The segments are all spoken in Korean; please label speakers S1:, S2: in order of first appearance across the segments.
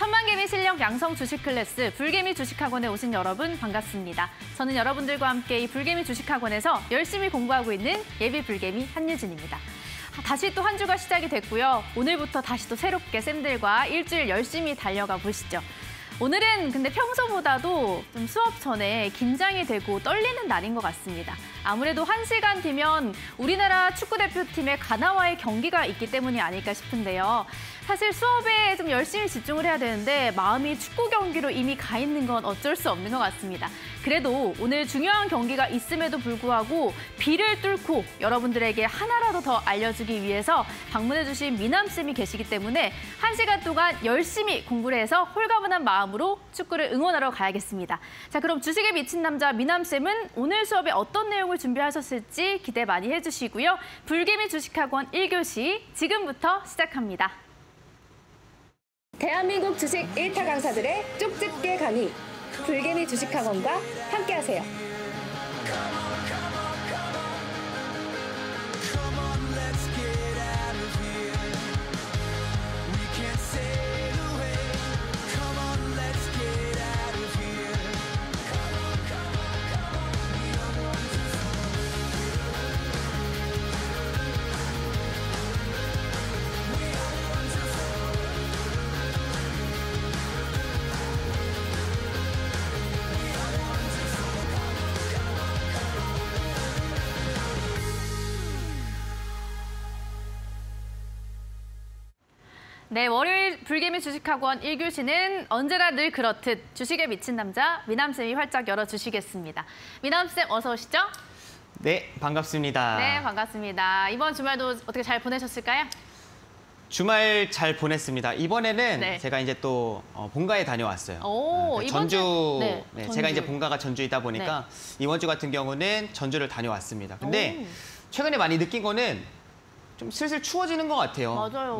S1: 천만개미 실력 양성 주식 클래스 불개미 주식학원에 오신 여러분 반갑습니다. 저는 여러분들과 함께 이 불개미 주식학원에서 열심히 공부하고 있는 예비 불개미 한유진입니다. 다시 또 한 주가 시작이 됐고요. 오늘부터 다시 또 새롭게 쌤들과 일주일 열심히 달려가 보시죠. 오늘은 근데 평소보다도 좀 수업 전에 긴장이 되고 떨리는 날인 것 같습니다. 아무래도 1시간 뒤면 우리나라 축구대표팀의 가나와의 경기가 있기 때문이 아닐까 싶은데요. 사실 수업에 좀 열심히 집중을 해야 되는데 마음이 축구 경기로 이미 가 있는 건 어쩔 수 없는 것 같습니다. 그래도 오늘 중요한 경기가 있음에도 불구하고 비를 뚫고 여러분들에게 하나라도 더 알려주기 위해서 방문해주신 미남쌤이 계시기 때문에 1시간 동안 열심히 공부를 해서 홀가분한 마음으로 축구를 응원하러 가야겠습니다. 자, 그럼 주식에 미친 남자 미남쌤은 오늘 수업에 어떤 내용을 준비하셨을지 기대 많이 해주시고요. 불개미 주식학원 1교시 지금부터 시작합니다.
S2: 대한민국 주식 1타 강사들의 쪽집게 강의, 불개미 주식학원과 함께하세요.
S1: 네, 월요일 불개미 주식학원 1교시는 언제나 늘 그렇듯 주식에 미친 남자 미남쌤이 활짝 열어주시겠습니다. 미남쌤 어서 오시죠.
S3: 네, 반갑습니다.
S1: 네, 반갑습니다. 이번 주말도 어떻게 잘 보내셨을까요?
S3: 주말 잘 보냈습니다. 이번에는
S1: 네.
S3: 제가 이제 또 본가에 다녀왔어요.
S1: 오, 이번
S3: 전주,
S1: 네,
S3: 네,
S1: 전주.
S3: 제가 이제 본가가 전주이다 보니까 이번 주 같은 경우는 전주를 다녀왔습니다. 근데 최근에 많이 느낀 거는 좀 슬슬 추워지는 것 같아요.
S1: 맞아요.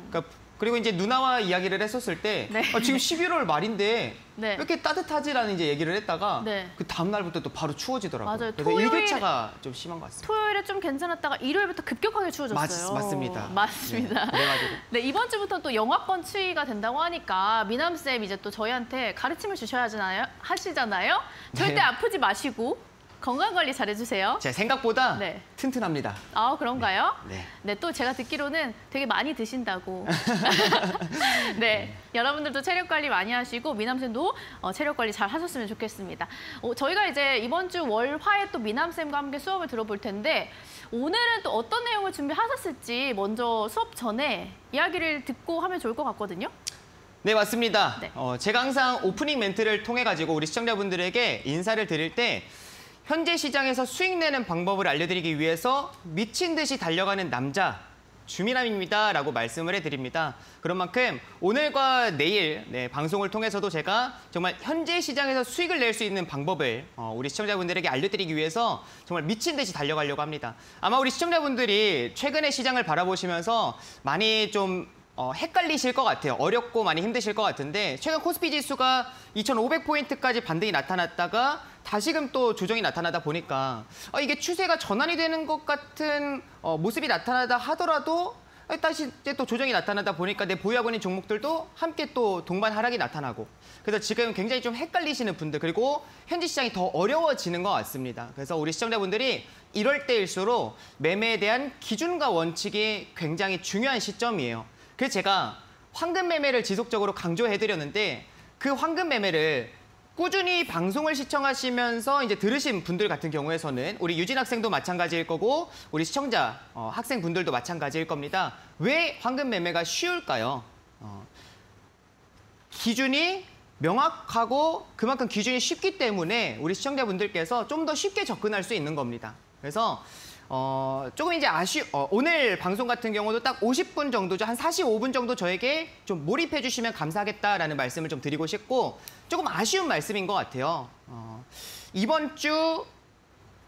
S3: 그러니까 그리고 이제 누나와 이야기를 했었을 때
S1: 네.
S3: 지금 11월 말인데
S1: 네.
S3: 왜 이렇게 따뜻하지라는 이제 얘기를 했다가
S1: 네.
S3: 그 다음 날부터 또 바로 추워지더라고요.
S1: 맞아요.
S3: 그래서 일교차가 좀 심한 것 같습니다.
S1: 토요일에 좀 괜찮았다가 일요일부터 급격하게 추워졌어요.
S3: 맞습니다.
S1: 맞습니다.
S3: 네, 그래가지고
S1: 네, 이번 주부터 또 영하권 추위가 된다고 하니까 미남쌤 이제 또 저희한테 가르침을 하시잖아요. 절대
S3: 네.
S1: 아프지 마시고 건강관리 잘해주세요.
S3: 제 생각보다
S1: 네.
S3: 튼튼합니다.
S1: 아, 그런가요?
S3: 네.
S1: 네, 또 제가 듣기로는 되게 많이 드신다고. 네, 여러분들도 체력 관리 많이 하시고 미남쌤도 체력 관리 잘 하셨으면 좋겠습니다. 저희가 이제 이번 주 월화에 또 미남쌤과 함께 수업을 들어볼 텐데 오늘은 또 어떤 내용을 준비하셨을지 먼저 수업 전에 이야기를 듣고 하면 좋을 것 같거든요.
S3: 네, 맞습니다.
S1: 네.
S3: 제가 항상 오프닝 멘트를 통해 가지고 우리 시청자분들에게 인사를 드릴 때 현재 시장에서 수익 내는 방법을 알려드리기 위해서 미친 듯이 달려가는 남자 주미남입니다 라고 말씀을 해드립니다. 그런 만큼 오늘과 내일 방송을 통해서도 제가 정말 현재 시장에서 수익을 낼 수 있는 방법을 우리 시청자분들에게 알려드리기 위해서 정말 미친 듯이 달려가려고 합니다. 아마 우리 시청자분들이 최근의 시장을 바라보시면서 많이 좀 헷갈리실 것 같아요. 어렵고 많이 힘드실 것 같은데 최근 코스피 지수가 2,500포인트까지 반등이 나타났다가 다시금 또 조정이 나타나다 보니까 이게 추세가 전환이 되는 것 같은 모습이 나타나다 하더라도 다시 또 조정이 나타나다 보니까 내 보유하고 있는 종목들도 함께 또 동반 하락이 나타나고 그래서 지금 굉장히 좀 헷갈리시는 분들 그리고 현지 시장이 더 어려워지는 것 같습니다. 그래서 우리 시청자분들이 이럴 때일수록 매매에 대한 기준과 원칙이 굉장히 중요한 시점이에요. 그래서 제가 황금 매매를 지속적으로 강조해드렸는데 그 황금 매매를 꾸준히 방송을 시청하시면서 이제 들으신 분들 같은 경우에서는 우리 유진 학생도 마찬가지일 거고 우리 시청자 학생분들도 마찬가지일 겁니다. 왜 황금 매매가 쉬울까요? 기준이 명확하고 그만큼 기준이 쉽기 때문에 우리 시청자분들께서 좀 더 쉽게 접근할 수 있는 겁니다. 그래서 조금 이제 오늘 방송 같은 경우도 딱 50분 정도죠. 한 45분 정도 저에게 좀 몰입해 주시면 감사하겠다라는 말씀을 좀 드리고 싶고 조금 아쉬운 말씀인 것 같아요. 이번 주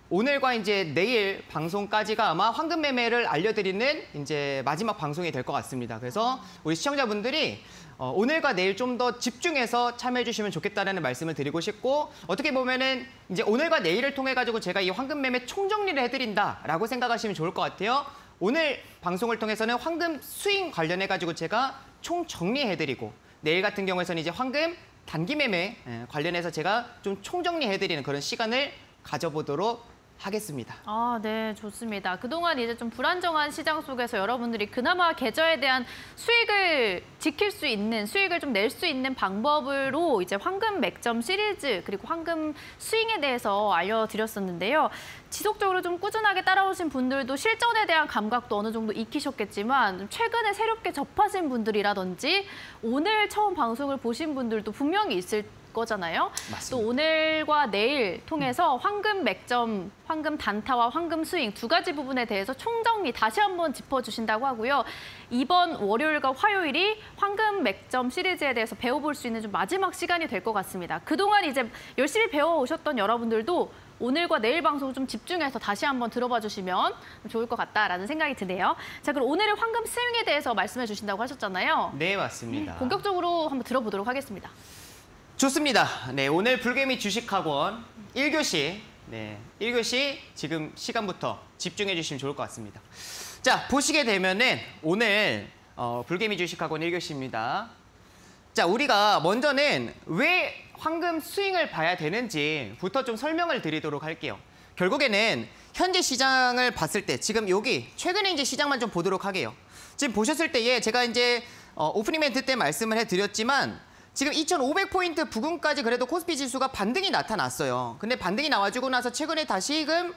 S3: 오늘과 이제 내일 방송까지가 아마 황금 매매를 알려드리는 이제 마지막 방송이 될 것 같습니다. 그래서 우리 시청자분들이 오늘과 내일 좀 더 집중해서 참여해 주시면 좋겠다는 말씀을 드리고 싶고 어떻게 보면은 이제 오늘과 내일을 통해 가지고 제가 이 황금 매매 총정리를 해드린다라고 생각하시면 좋을 것 같아요. 오늘 방송을 통해서는 황금 스윙 관련해 가지고 제가 총 정리해드리고 내일 같은 경우에는 이제 황금 단기 매매 관련해서 제가 좀 총정리해드리는 그런 시간을 가져보도록 하겠습니다.
S1: 아, 네, 좋습니다. 그동안 이제 좀 불안정한 시장 속에서 여러분들이 그나마 계좌에 대한 수익을 지킬 수 있는, 수익을 좀 낼 수 있는 방법으로 이제 황금 맥점 시리즈 그리고 황금 스윙에 대해서 알려드렸었는데요. 지속적으로 좀 꾸준하게 따라오신 분들도 실전에 대한 감각도 어느 정도 익히셨겠지만 최근에 새롭게 접하신 분들이라든지 오늘 처음 방송을 보신 분들도 분명히 있을 거잖아요.
S3: 맞습니다.
S1: 또 오늘과 내일 통해서 황금 맥점, 황금 단타와 황금 스윙 두 가지 부분에 대해서 총정리 다시 한번 짚어주신다고 하고요. 이번 월요일과 화요일이 황금 맥점 시리즈에 대해서 배워볼 수 있는 좀 마지막 시간이 될 것 같습니다. 그동안 이제 열심히 배워오셨던 여러분들도 오늘과 내일 방송 좀 집중해서 다시 한번 들어봐 주시면 좋을 것 같다라는 생각이 드네요. 자, 그럼 오늘의 황금 스윙에 대해서 말씀해 주신다고 하셨잖아요.
S3: 네, 맞습니다.
S1: 본격적으로 한번 들어보도록 하겠습니다.
S3: 좋습니다. 네, 오늘 불개미 주식학원 1교시, 1교시 지금 시간부터 집중해 주시면 좋을 것 같습니다. 자, 보시게 되면은 오늘 불개미 주식학원 1교시입니다. 자, 우리가 먼저는 왜 황금 스윙을 봐야 되는지부터 좀 설명을 드리도록 할게요. 결국에는 현재 시장을 봤을 때 지금 여기 최근에 이제 시장만 좀 보도록 하게요. 지금 보셨을 때에 제가 이제 오프닝 멘트 때 말씀을 해드렸지만 지금 2,500포인트 부근까지 그래도 코스피 지수가 반등이 나타났어요. 근데 반등이 나와주고 나서 최근에 다시금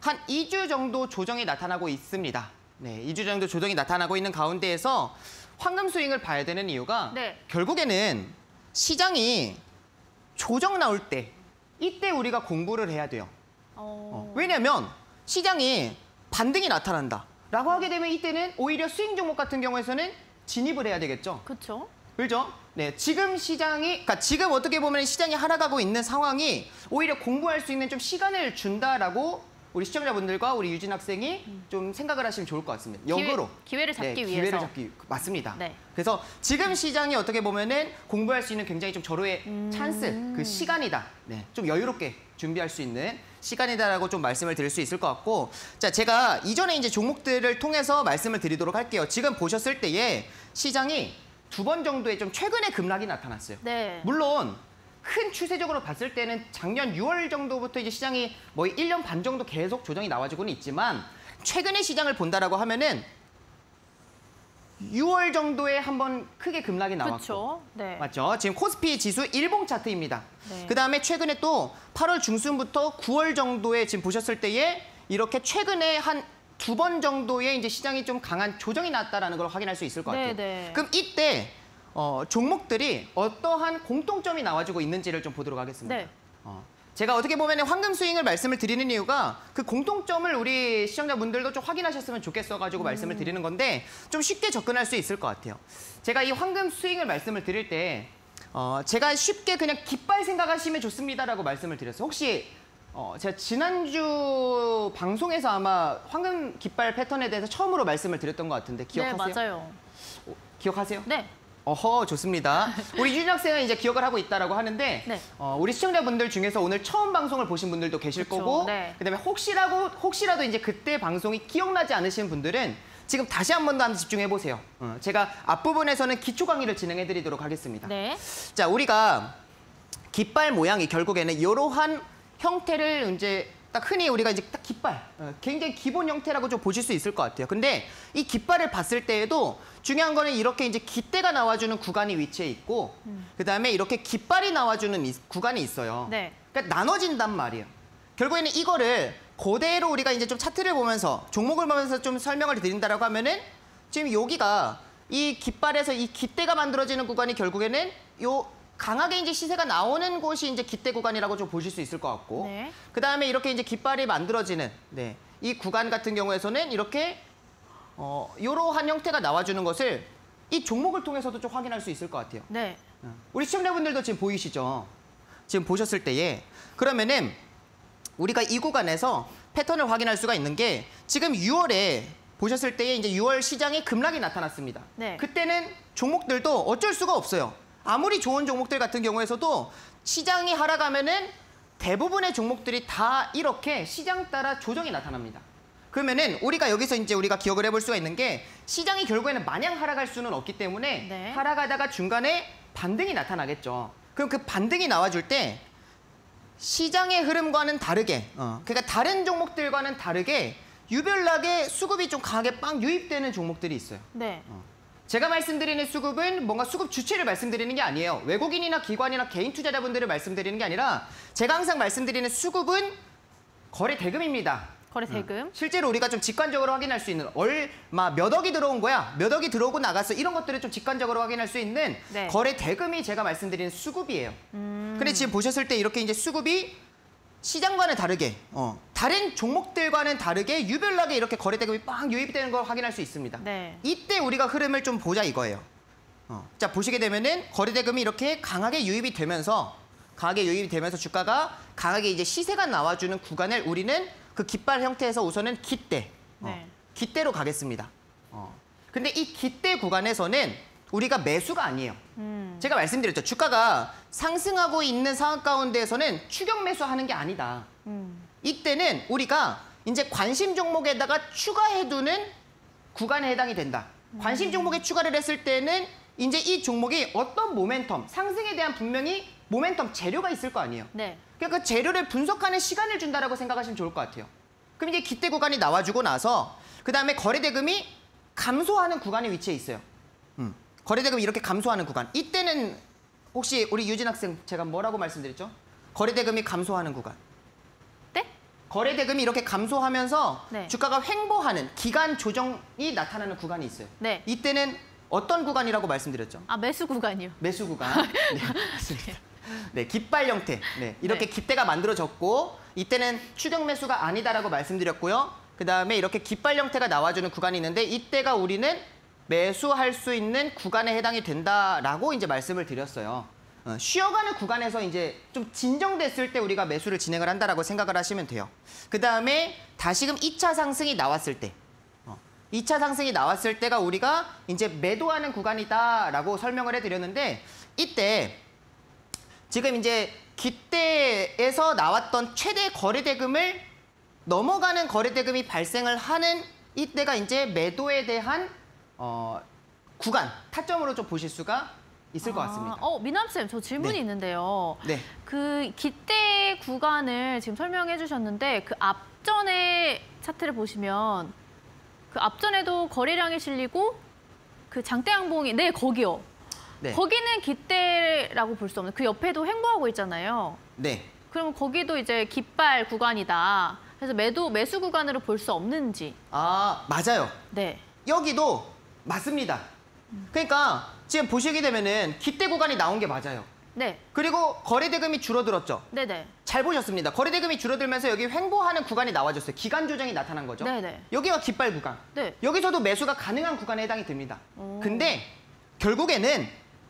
S3: 한 2주 정도 조정이 나타나고 있습니다. 네, 2주 정도 조정이 나타나고 있는 가운데에서 황금 스윙을 봐야 되는 이유가 결국에는 시장이 조정 나올 때 이때 우리가 공부를 해야 돼요. 왜냐면 시장이 반등이 나타난다라고 하게 되면 이때는 오히려 스윙 종목 같은 경우에서는 진입을 해야 되겠죠.
S1: 그렇죠.
S3: 그렇죠? 네, 지금 시장이, 그러니까 지금 어떻게 보면 시장이 하락하고 있는 상황이 오히려 공부할 수 있는 좀 시간을 준다라고 우리 시청자분들과 우리 유진 학생이 좀 생각을 하시면 좋을 것 같습니다. 역으로.
S1: 기회를 잡기 위해서.
S3: 기회를 잡기, 맞습니다.
S1: 네.
S3: 그래서 지금 시장이 어떻게 보면은 공부할 수 있는 굉장히 좀 절호의 찬스, 그 시간이다. 네, 좀 여유롭게 준비할 수 있는 시간이다라고 좀 말씀을 드릴 수 있을 것 같고, 자, 제가 이전에 이제 종목들을 통해서 말씀을 드리도록 할게요. 지금 보셨을 때에 시장이 2번 정도의 좀 최근의 급락이 나타났어요.
S1: 네.
S3: 물론 큰 추세적으로 봤을 때는 작년 6월 정도부터 이제 시장이 뭐 1년 반 정도 계속 조정이 나와주고는 있지만 최근의 시장을 본다라고 하면은 6월 정도에 한번 크게 급락이 나왔고,
S1: 그렇죠. 네.
S3: 맞죠? 지금 코스피 지수 일봉 차트입니다.
S1: 네.
S3: 그다음에 최근에 또 8월 중순부터 9월 정도에 지금 보셨을 때에 이렇게 최근에 한 2번 정도의 이제 시장이 좀 강한 조정이 났다라는 걸 확인할 수 있을 것 같아요.
S1: 네.
S3: 그럼 이때 종목들이 어떠한 공통점이 나와주고 있는지를 좀 보도록 하겠습니다.
S1: 네.
S3: 제가 어떻게 보면 황금 스윙을 말씀을 드리는 이유가 그 공통점을 우리 시청자분들도 좀 확인하셨으면 좋겠어가지고 말씀을 드리는 건데 좀 쉽게 접근할 수 있을 것 같아요. 제가 이 황금 스윙을 말씀을 드릴 때 제가 쉽게 그냥 깃발 생각하시면 좋습니다라고 말씀을 드렸어요. 혹시 제가 지난주 방송에서 아마 황금 깃발 패턴에 대해서 처음으로 말씀을 드렸던 것 같은데 기억하세요?
S1: 네, 맞아요.
S3: 기억하세요?
S1: 네.
S3: 어허, 좋습니다. 우리 유진 학생은 이제 기억을 하고 있다라고 하는데
S1: 네.
S3: 우리 시청자분들 중에서 오늘 처음 방송을 보신 분들도 계실
S1: 그쵸,
S3: 거고
S1: 네.
S3: 그다음에 혹시라도 이제 그때 방송이 기억나지 않으시는 분들은 지금 다시 한 번 더 한번 집중해 보세요. 제가 앞부분에서는 기초 강의를 진행해 드리도록 하겠습니다.
S1: 네.
S3: 자, 우리가 깃발 모양이 결국에는 이러한 형태를 이제 딱 흔히 우리가 이제 딱 깃발, 굉장히 기본 형태라고 좀 보실 수 있을 것 같아요. 근데 이 깃발을 봤을 때에도 중요한 거는 이렇게 이제 깃대가 나와주는 구간이 위치해 있고, 그다음에 이렇게 깃발이 나와주는 구간이 있어요.
S1: 네.
S3: 그러니까 나눠진단 말이에요. 결국에는 이거를 그대로 우리가 이제 좀 차트를 보면서 종목을 보면서 좀 설명을 드린다라고 하면은 지금 여기가 이 깃발에서 이 깃대가 만들어지는 구간이 결국에는 요 강하게 이제 시세가 나오는 곳이 이제 깃대 구간이라고 좀 보실 수 있을 것 같고,
S1: 네.
S3: 그 다음에 이렇게 이제 깃발이 만들어지는 이 구간 같은 경우에서는 이렇게 이러한 형태가 나와주는 것을 이 종목을 통해서도 좀 확인할 수 있을 것 같아요.
S1: 네.
S3: 우리 시청자분들도 지금 보이시죠? 지금 보셨을 때에 그러면은 우리가 이 구간에서 패턴을 확인할 수가 있는 게 지금 6월에 보셨을 때에 이제 6월 시장에 급락이 나타났습니다.
S1: 네.
S3: 그때는 종목들도 어쩔 수가 없어요. 아무리 좋은 종목들 같은 경우에서도 시장이 하락하면은 대부분의 종목들이 다 이렇게 시장 따라 조정이 나타납니다. 그러면은 우리가 여기서 이제 우리가 기억을 해볼 수가 있는 게 시장이 결국에는 마냥 하락할 수는 없기 때문에
S1: 네.
S3: 하락하다가 중간에 반등이 나타나겠죠. 그럼 그 반등이 나와줄 때 시장의 흐름과는 다르게, 그러니까 다른 종목들과는 다르게 유별나게 수급이 좀 강하게 빵 유입되는 종목들이 있어요.
S1: 네.
S3: 제가 말씀드리는 수급은 뭔가 수급 주체를 말씀드리는 게 아니에요. 외국인이나 기관이나 개인 투자자분들을 말씀드리는 게 아니라 제가 항상 말씀드리는 수급은 거래 대금입니다.
S1: 거래 대금.
S3: 실제로 우리가 좀 직관적으로 확인할 수 있는 얼마 몇 억이 들어온 거야, 몇 억이 들어오고 나갔어 이런 것들을 좀 직관적으로 확인할 수 있는
S1: 네.
S3: 거래 대금이 제가 말씀드리는 수급이에요. 근데 지금 보셨을 때 이렇게 이제 수급이 시장과는 다르게 다른 종목들과는 다르게 유별나게 이렇게 거래 대금이 빵 유입되는 걸 확인할 수 있습니다.
S1: 네.
S3: 이때 우리가 흐름을 좀 보자 이거예요. 자 보시게 되면은 거래 대금이 이렇게 강하게 유입이 되면서 주가가 강하게 이제 시세가 나와주는 구간을 우리는 그 깃발 형태에서 우선은 깃대,
S1: 네.
S3: 깃대로 가겠습니다. 근데 이 깃대 구간에서는 우리가 매수가 아니에요. 제가 말씀드렸죠. 주가가 상승하고 있는 상황 가운데에서는 추격 매수하는 게 아니다. 이때는 우리가 이제 관심 종목에다가 추가해두는 구간에 해당이 된다. 관심 종목에 추가를 했을 때는 이제 이 종목이 어떤 모멘텀, 상승에 대한 분명히 모멘텀 재료가 있을 거 아니에요.
S1: 네.
S3: 그러니까 그 재료를 분석하는 시간을 준다라고 생각하시면 좋을 것 같아요. 그럼 이제 깃대 구간이 나와주고 나서 그다음에 거래 대금이 감소하는 구간에 위치해 있어요. 거래 대금이 이렇게 감소하는 구간. 이때는 혹시 우리 유진 학생 제가 뭐라고 말씀드렸죠? 거래 대금이 감소하는 구간.
S1: 네?
S3: 거래 대금이 이렇게 감소하면서
S1: 네.
S3: 주가가 횡보하는 기간 조정이 나타나는 구간이 있어요.
S1: 네.
S3: 이때는 어떤 구간이라고 말씀드렸죠?
S1: 아, 매수 구간이요.
S3: 매수 구간. 네, 맞습니다. 네, 깃발 형태. 네, 이렇게
S1: 네.
S3: 깃대가 만들어졌고 이때는 추격 매수가 아니다라고 말씀드렸고요. 그다음에 이렇게 깃발 형태가 나와주는 구간이 있는데 이때가 우리는 매수할 수 있는 구간에 해당이 된다라고 이제 말씀을 드렸어요. 쉬어가는 구간에서 이제 좀 진정됐을 때 우리가 매수를 진행을 한다라고 생각을 하시면 돼요. 그다음에 다시금 2차 상승이 나왔을 때 2차 상승이 나왔을 때가 우리가 이제 매도하는 구간이다라고 설명을 해드렸는데 이때 지금 이제 깃대에서 나왔던 최대 거래 대금을 넘어가는 거래 대금이 발생을 하는 이때가 이제 매도에 대한 구간, 타점으로 좀 보실 수가 있을 것 같습니다.
S1: 미남쌤, 저 질문이
S3: 네.
S1: 있는데요.
S3: 네.
S1: 그 깃대 구간을 지금 설명해 주셨는데 그 앞전에 차트를 보시면 그 앞전에도 거래량이 실리고 그 장대 양봉이 네, 거기요.
S3: 네.
S1: 거기는 깃대라고 볼 수 없는 그 옆에도 횡보하고 있잖아요.
S3: 네.
S1: 그럼 거기도 이제 깃발 구간이다. 그래서 매수 구간으로 볼 수 없는지.
S3: 아, 맞아요.
S1: 네.
S3: 여기도 맞습니다. 그러니까 지금 보시게 되면은 깃대 구간이 나온 게 맞아요.
S1: 네.
S3: 그리고 거래 대금이 줄어들었죠.
S1: 네네.
S3: 잘 보셨습니다. 거래 대금이 줄어들면서 여기 횡보하는 구간이 나와줬어요. 기간 조정이 나타난 거죠.
S1: 네네.
S3: 여기가 깃발 구간.
S1: 네.
S3: 여기서도 매수가 가능한 구간에 해당이 됩니다. 근데 결국에는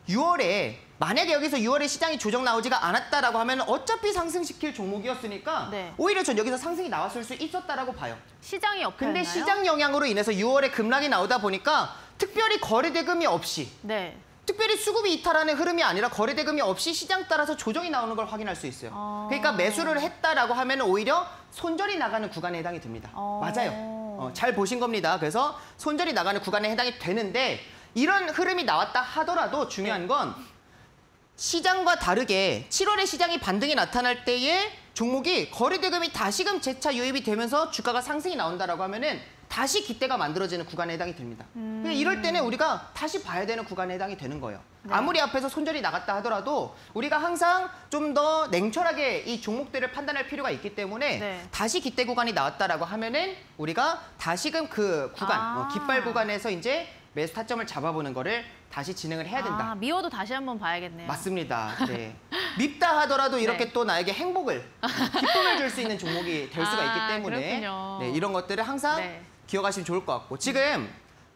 S3: 6월에 만약에 여기서 6월에 시장이 조정 나오지가 않았다라고 하면 어차피 상승시킬 종목이었으니까
S1: 네.
S3: 오히려 전 여기서 상승이 나왔을 수 있었다라고 봐요.
S1: 시장이 옆에
S3: 근데 시장 영향으로 인해서 6월에 급락이 나오다 보니까 특별히 거래 대금이 없이
S1: 네.
S3: 특별히 수급이 이탈하는 흐름이 아니라 거래 대금이 없이 시장 따라서 조정이 나오는 걸 확인할 수 있어요. 그러니까 매수를 했다라고 하면 오히려 손절이 나가는 구간에 해당이 됩니다. 맞아요. 잘 보신 겁니다. 그래서 손절이 나가는 구간에 해당이 되는데 이런 흐름이 나왔다 하더라도 중요한 건 시장과 다르게 7월에 시장이 반등이 나타날 때에 종목이 거래 대금이 다시금 재차 유입이 되면서 주가가 상승이 나온다라고 하면은 다시 깃대가 만들어지는 구간에 해당이 됩니다. 그러니까 이럴 때는 우리가 다시 봐야 되는 구간에 해당이 되는 거예요.
S1: 네.
S3: 아무리 앞에서 손절이 나갔다 하더라도 우리가 항상 좀 더 냉철하게 이 종목들을 판단할 필요가 있기 때문에
S1: 네.
S3: 다시 깃대 구간이 나왔다라고 하면은 우리가 다시금 그 구간, 깃발 구간에서 이제 매수 타점을 잡아보는 거를 다시 진행을 해야 된다.
S1: 미워도 다시 한번 봐야겠네요.
S3: 맞습니다. 네. 밉다 하더라도 이렇게
S1: 네.
S3: 또 나에게 행복을, 기쁨을 줄 수 있는 종목이 될 수가 있기 때문에
S1: 그렇군요.
S3: 네, 이런 것들을 항상
S1: 네.
S3: 기억하시면 좋을 것 같고 지금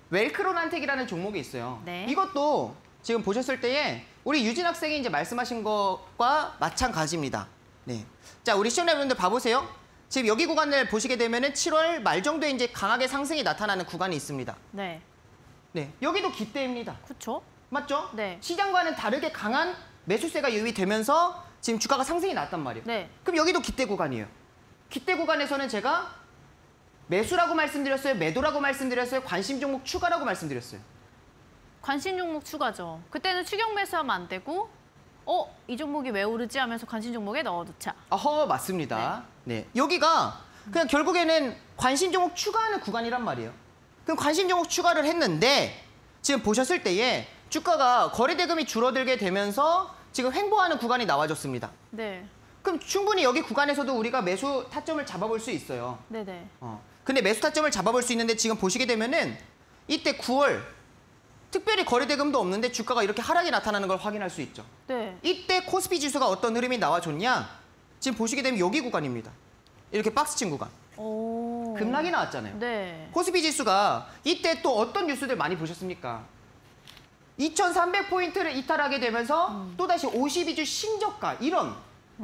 S3: 웰크로난텍이라는 종목이 있어요.
S1: 네.
S3: 이것도 지금 보셨을 때에 우리 유진 학생이 이제 말씀하신 것과 마찬가지입니다. 네. 자, 우리 시청자분들 봐보세요. 지금 여기 구간을 보시게 되면은 7월 말 정도에 이제 강하게 상승이 나타나는 구간이 있습니다.
S1: 네.
S3: 네. 여기도 깃대입니다.
S1: 그렇죠?
S3: 맞죠?
S1: 네.
S3: 시장과는 다르게 강한 매수세가 유입이 되면서 지금 주가가 상승이 났단 말이에요.
S1: 네.
S3: 그럼 여기도 깃대 구간이에요. 깃대 구간에서는 제가 매수라고 말씀드렸어요? 매도라고 말씀드렸어요? 관심 종목 추가라고 말씀드렸어요?
S1: 관심 종목 추가죠. 그때는 추격 매수하면 안 되고 이 종목이 왜 오르지 하면서 관심 종목에 넣어두자.
S3: 맞습니다. 네. 여기가 그냥 결국에는 관심 종목 추가하는 구간이란 말이에요. 그럼 관심 종목 추가를 했는데 지금 보셨을 때에 주가가 거래대금이 줄어들게 되면서 지금 횡보하는 구간이 나와줬습니다.
S1: 네.
S3: 그럼 충분히 여기 구간에서도 우리가 매수 타점을 잡아볼 수 있어요.
S1: 네네.
S3: 근데 매수 타점을 잡아볼 수 있는데 지금 보시게 되면은 이때 9월 특별히 거래대금도 없는데 주가가 이렇게 하락이 나타나는 걸 확인할 수 있죠.
S1: 네.
S3: 이때 코스피 지수가 어떤 흐름이 나와줬냐? 지금 보시게 되면 여기 구간입니다. 이렇게 박스 친 구간.
S1: 오.
S3: 급락이 나왔잖아요.
S1: 네.
S3: 코스피 지수가 이때 또 어떤 뉴스들 많이 보셨습니까? 2300포인트를 이탈하게 되면서 또다시 52주 신저가 이런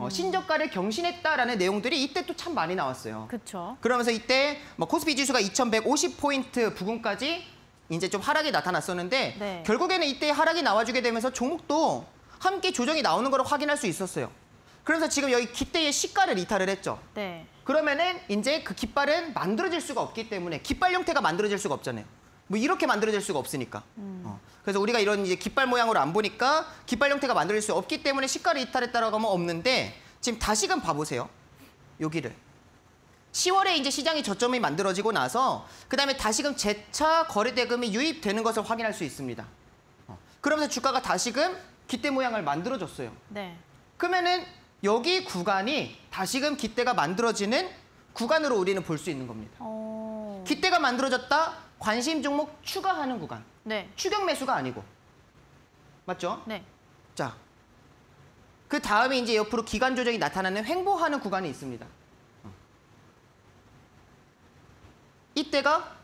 S3: 신저가를 경신했다라는 내용들이 이때 또 참 많이 나왔어요.
S1: 그렇죠.
S3: 그러면서 이때 코스피 지수가 2150포인트 부근까지 이제 좀 하락이 나타났었는데
S1: 네.
S3: 결국에는 이때 하락이 나와주게 되면서 종목도 함께 조정이 나오는 걸 확인할 수 있었어요. 그래서 지금 여기 깃대의 시가를 이탈을 했죠.
S1: 네.
S3: 그러면은 이제 그 깃발은 만들어질 수가 없기 때문에 깃발 형태가 만들어질 수가 없잖아요. 뭐 이렇게 만들어질 수가 없으니까. 그래서 우리가 이런 이제 깃발 모양으로 안 보니까 깃발 형태가 만들어질 수 없기 때문에 시가를 이탈했다라고 하면 없는데 지금 다시금 봐보세요. 여기를. 10월에 이제 시장이 저점이 만들어지고 나서 그다음에 다시금 재차 거래대금이 유입되는 것을 확인할 수 있습니다. 그러면서 주가가 다시금 깃대 모양을 만들어줬어요.
S1: 네.
S3: 그러면은 여기 구간이 다시금 깃대가 만들어지는 구간으로 우리는 볼 수 있는 겁니다. 깃대가 만들어졌다, 관심 종목 추가하는 구간.
S1: 네.
S3: 추격 매수가 아니고. 맞죠?
S1: 네.
S3: 자, 그 다음에 이제 옆으로 기간 조정이 나타나는 횡보하는 구간이 있습니다. 이때가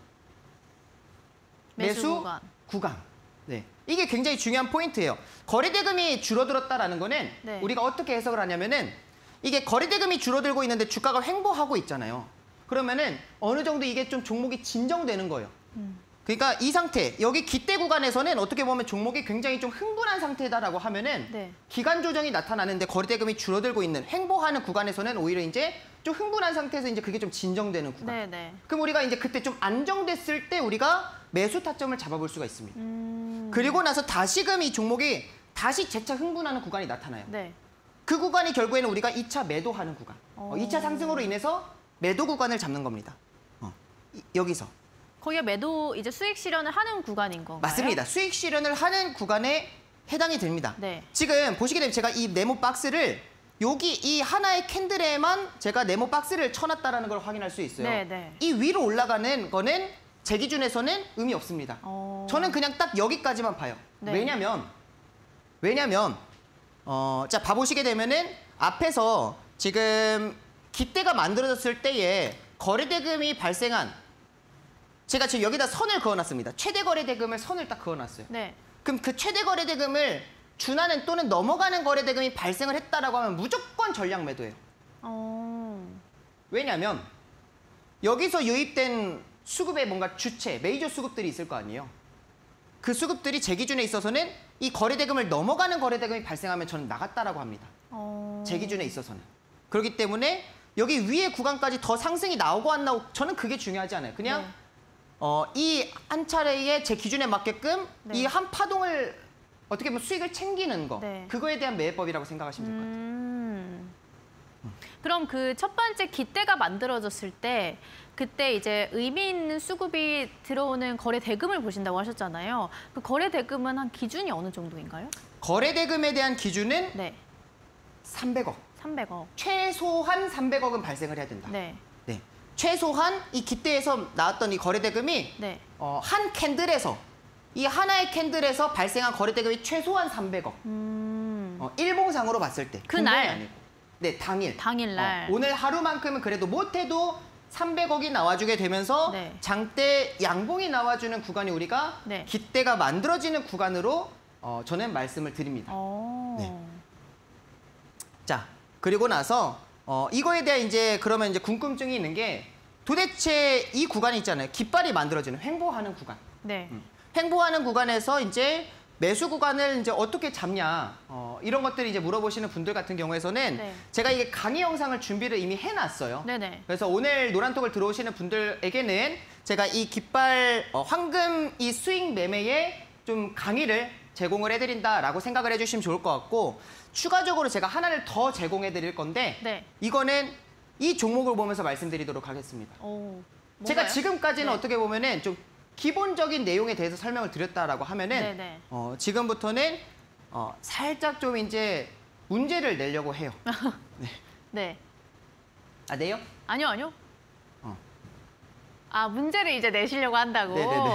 S3: 매수 구간. 네. 이게 굉장히 중요한 포인트예요. 거래대금이 줄어들었다라는 거는
S1: 네.
S3: 우리가 어떻게 해석을 하냐면은 이게 거래대금이 줄어들고 있는데 주가가 횡보하고 있잖아요. 그러면은 어느 정도 이게 좀 종목이 진정되는 거예요. 그러니까 이 상태, 여기 깃대 구간에서는 어떻게 보면 종목이 굉장히 좀 흥분한 상태다라고 하면은
S1: 네.
S3: 기간 조정이 나타나는데 거래대금이 줄어들고 있는 횡보하는 구간에서는 오히려 이제 좀 흥분한 상태에서 이제 그게 좀 진정되는 구간.
S1: 네, 네.
S3: 그럼 우리가 이제 그때 좀 안정됐을 때 우리가 매수 타점을 잡아볼 수가 있습니다. 그리고 나서 다시금 이 종목이 다시 재차 흥분하는 구간이 나타나요.
S1: 네.
S3: 그 구간이 결국에는 우리가 2차 매도하는 구간. 2차 상승으로 인해서 매도 구간을 잡는 겁니다. 여기서.
S1: 거기가 매도 이제 수익 실현을 하는 구간인 건가요?
S3: 맞습니다. 수익 실현을 하는 구간에 해당이 됩니다.
S1: 네.
S3: 지금 보시게 되면 제가 이 네모 박스를 여기 이 하나의 캔들에만 제가 네모 박스를 쳐놨다라는 걸 확인할 수 있어요.
S1: 네, 네.
S3: 이 위로 올라가는 거는 제 기준에서는 의미 없습니다. 저는 그냥 딱 여기까지만 봐요.
S1: 네.
S3: 왜냐면 자 봐보시게 되면은 앞에서 지금 깃대가 만들어졌을 때에 거래대금이 발생한 제가 지금 여기다 선을 그어놨습니다. 최대 거래대금을 선을 딱 그어놨어요.
S1: 네.
S3: 그럼 그 최대 거래대금을 준하는 또는 넘어가는 거래대금이 발생을 했다라고 하면 무조건 전량 매도예요. 왜냐하면 여기서 유입된 수급의 뭔가 주체, 메이저 수급들이 있을 거 아니에요. 그 수급들이 제 기준에 있어서는 이 거래대금을 넘어가는 거래대금이 발생하면 저는 나갔다라고 합니다. 제 기준에 있어서는. 그렇기 때문에 여기 위에 구간까지 더 상승이 나오고 안 나오고 저는 그게 중요하지 않아요. 그냥
S1: 네.
S3: 이 한 차례의 제 기준에 맞게끔
S1: 네.
S3: 이 한 파동을 어떻게 보면 수익을 챙기는 거.
S1: 네.
S3: 그거에 대한 매매법이라고 생각하시면 될 것 같아요.
S1: 그럼 그 첫 번째 깃대가 만들어졌을 때 그때 이제 의미 있는 수급이 들어오는 거래 대금을 보신다고 하셨잖아요. 그 거래 대금은 한 기준이 어느 정도인가요?
S3: 거래 대금에 대한 기준은
S1: 네.
S3: 300억.
S1: 300억.
S3: 최소한 300억은 발생을 해야 된다.
S1: 네.
S3: 네. 최소한 이 깃대에서 나왔던 이 거래 대금이
S1: 네.
S3: 한 캔들에서 이 하나의 캔들에서 발생한 거래 대금이 최소한 300억. 일봉상으로 봤을 때.
S1: 그날?
S3: 분봉이 아니고. 네, 당일.
S1: 당일날.
S3: 오늘 하루만큼은 그래도 못해도 300억이 나와주게 되면서
S1: 네.
S3: 장대 양봉이 나와주는 구간이 우리가
S1: 네.
S3: 깃대가 만들어지는 구간으로 저는 말씀을 드립니다. 네. 자, 그리고 나서 이거에 대한 이제 그러면 이제 궁금증이 있는 게 도대체 이 구간이 있잖아요. 깃발이 만들어지는 횡보하는 구간.
S1: 네.
S3: 횡보하는 구간에서 이제 매수 구간을 이제 어떻게 잡냐 이런 것들이 이제 물어보시는 분들 같은 경우에는
S1: 네.
S3: 제가 이게 강의 영상을 준비를 이미 해놨어요.
S1: 네네.
S3: 그래서 오늘 노란톡을 들어오시는 분들에게는 제가 이 깃발 황금 이 수익 매매에 좀 강의를 제공을 해드린다라고 생각을 해주시면 좋을 것 같고 추가적으로 제가 하나를 더 제공해드릴 건데
S1: 네.
S3: 이거는 이 종목을 보면서 말씀드리도록 하겠습니다.
S1: 오,
S3: 제가
S1: 뭔가요?
S3: 지금까지는
S1: 네.
S3: 어떻게 보면은 좀 기본적인 내용에 대해서 설명을 드렸다라고 하면은
S1: 네네.
S3: 지금부터는 살짝 좀 이제 문제를 내려고 해요.
S1: 네.
S3: 아, 내요?
S1: 아니요.
S3: 어.
S1: 아, 문제를 이제 내시려고 한다고.
S3: 네네네.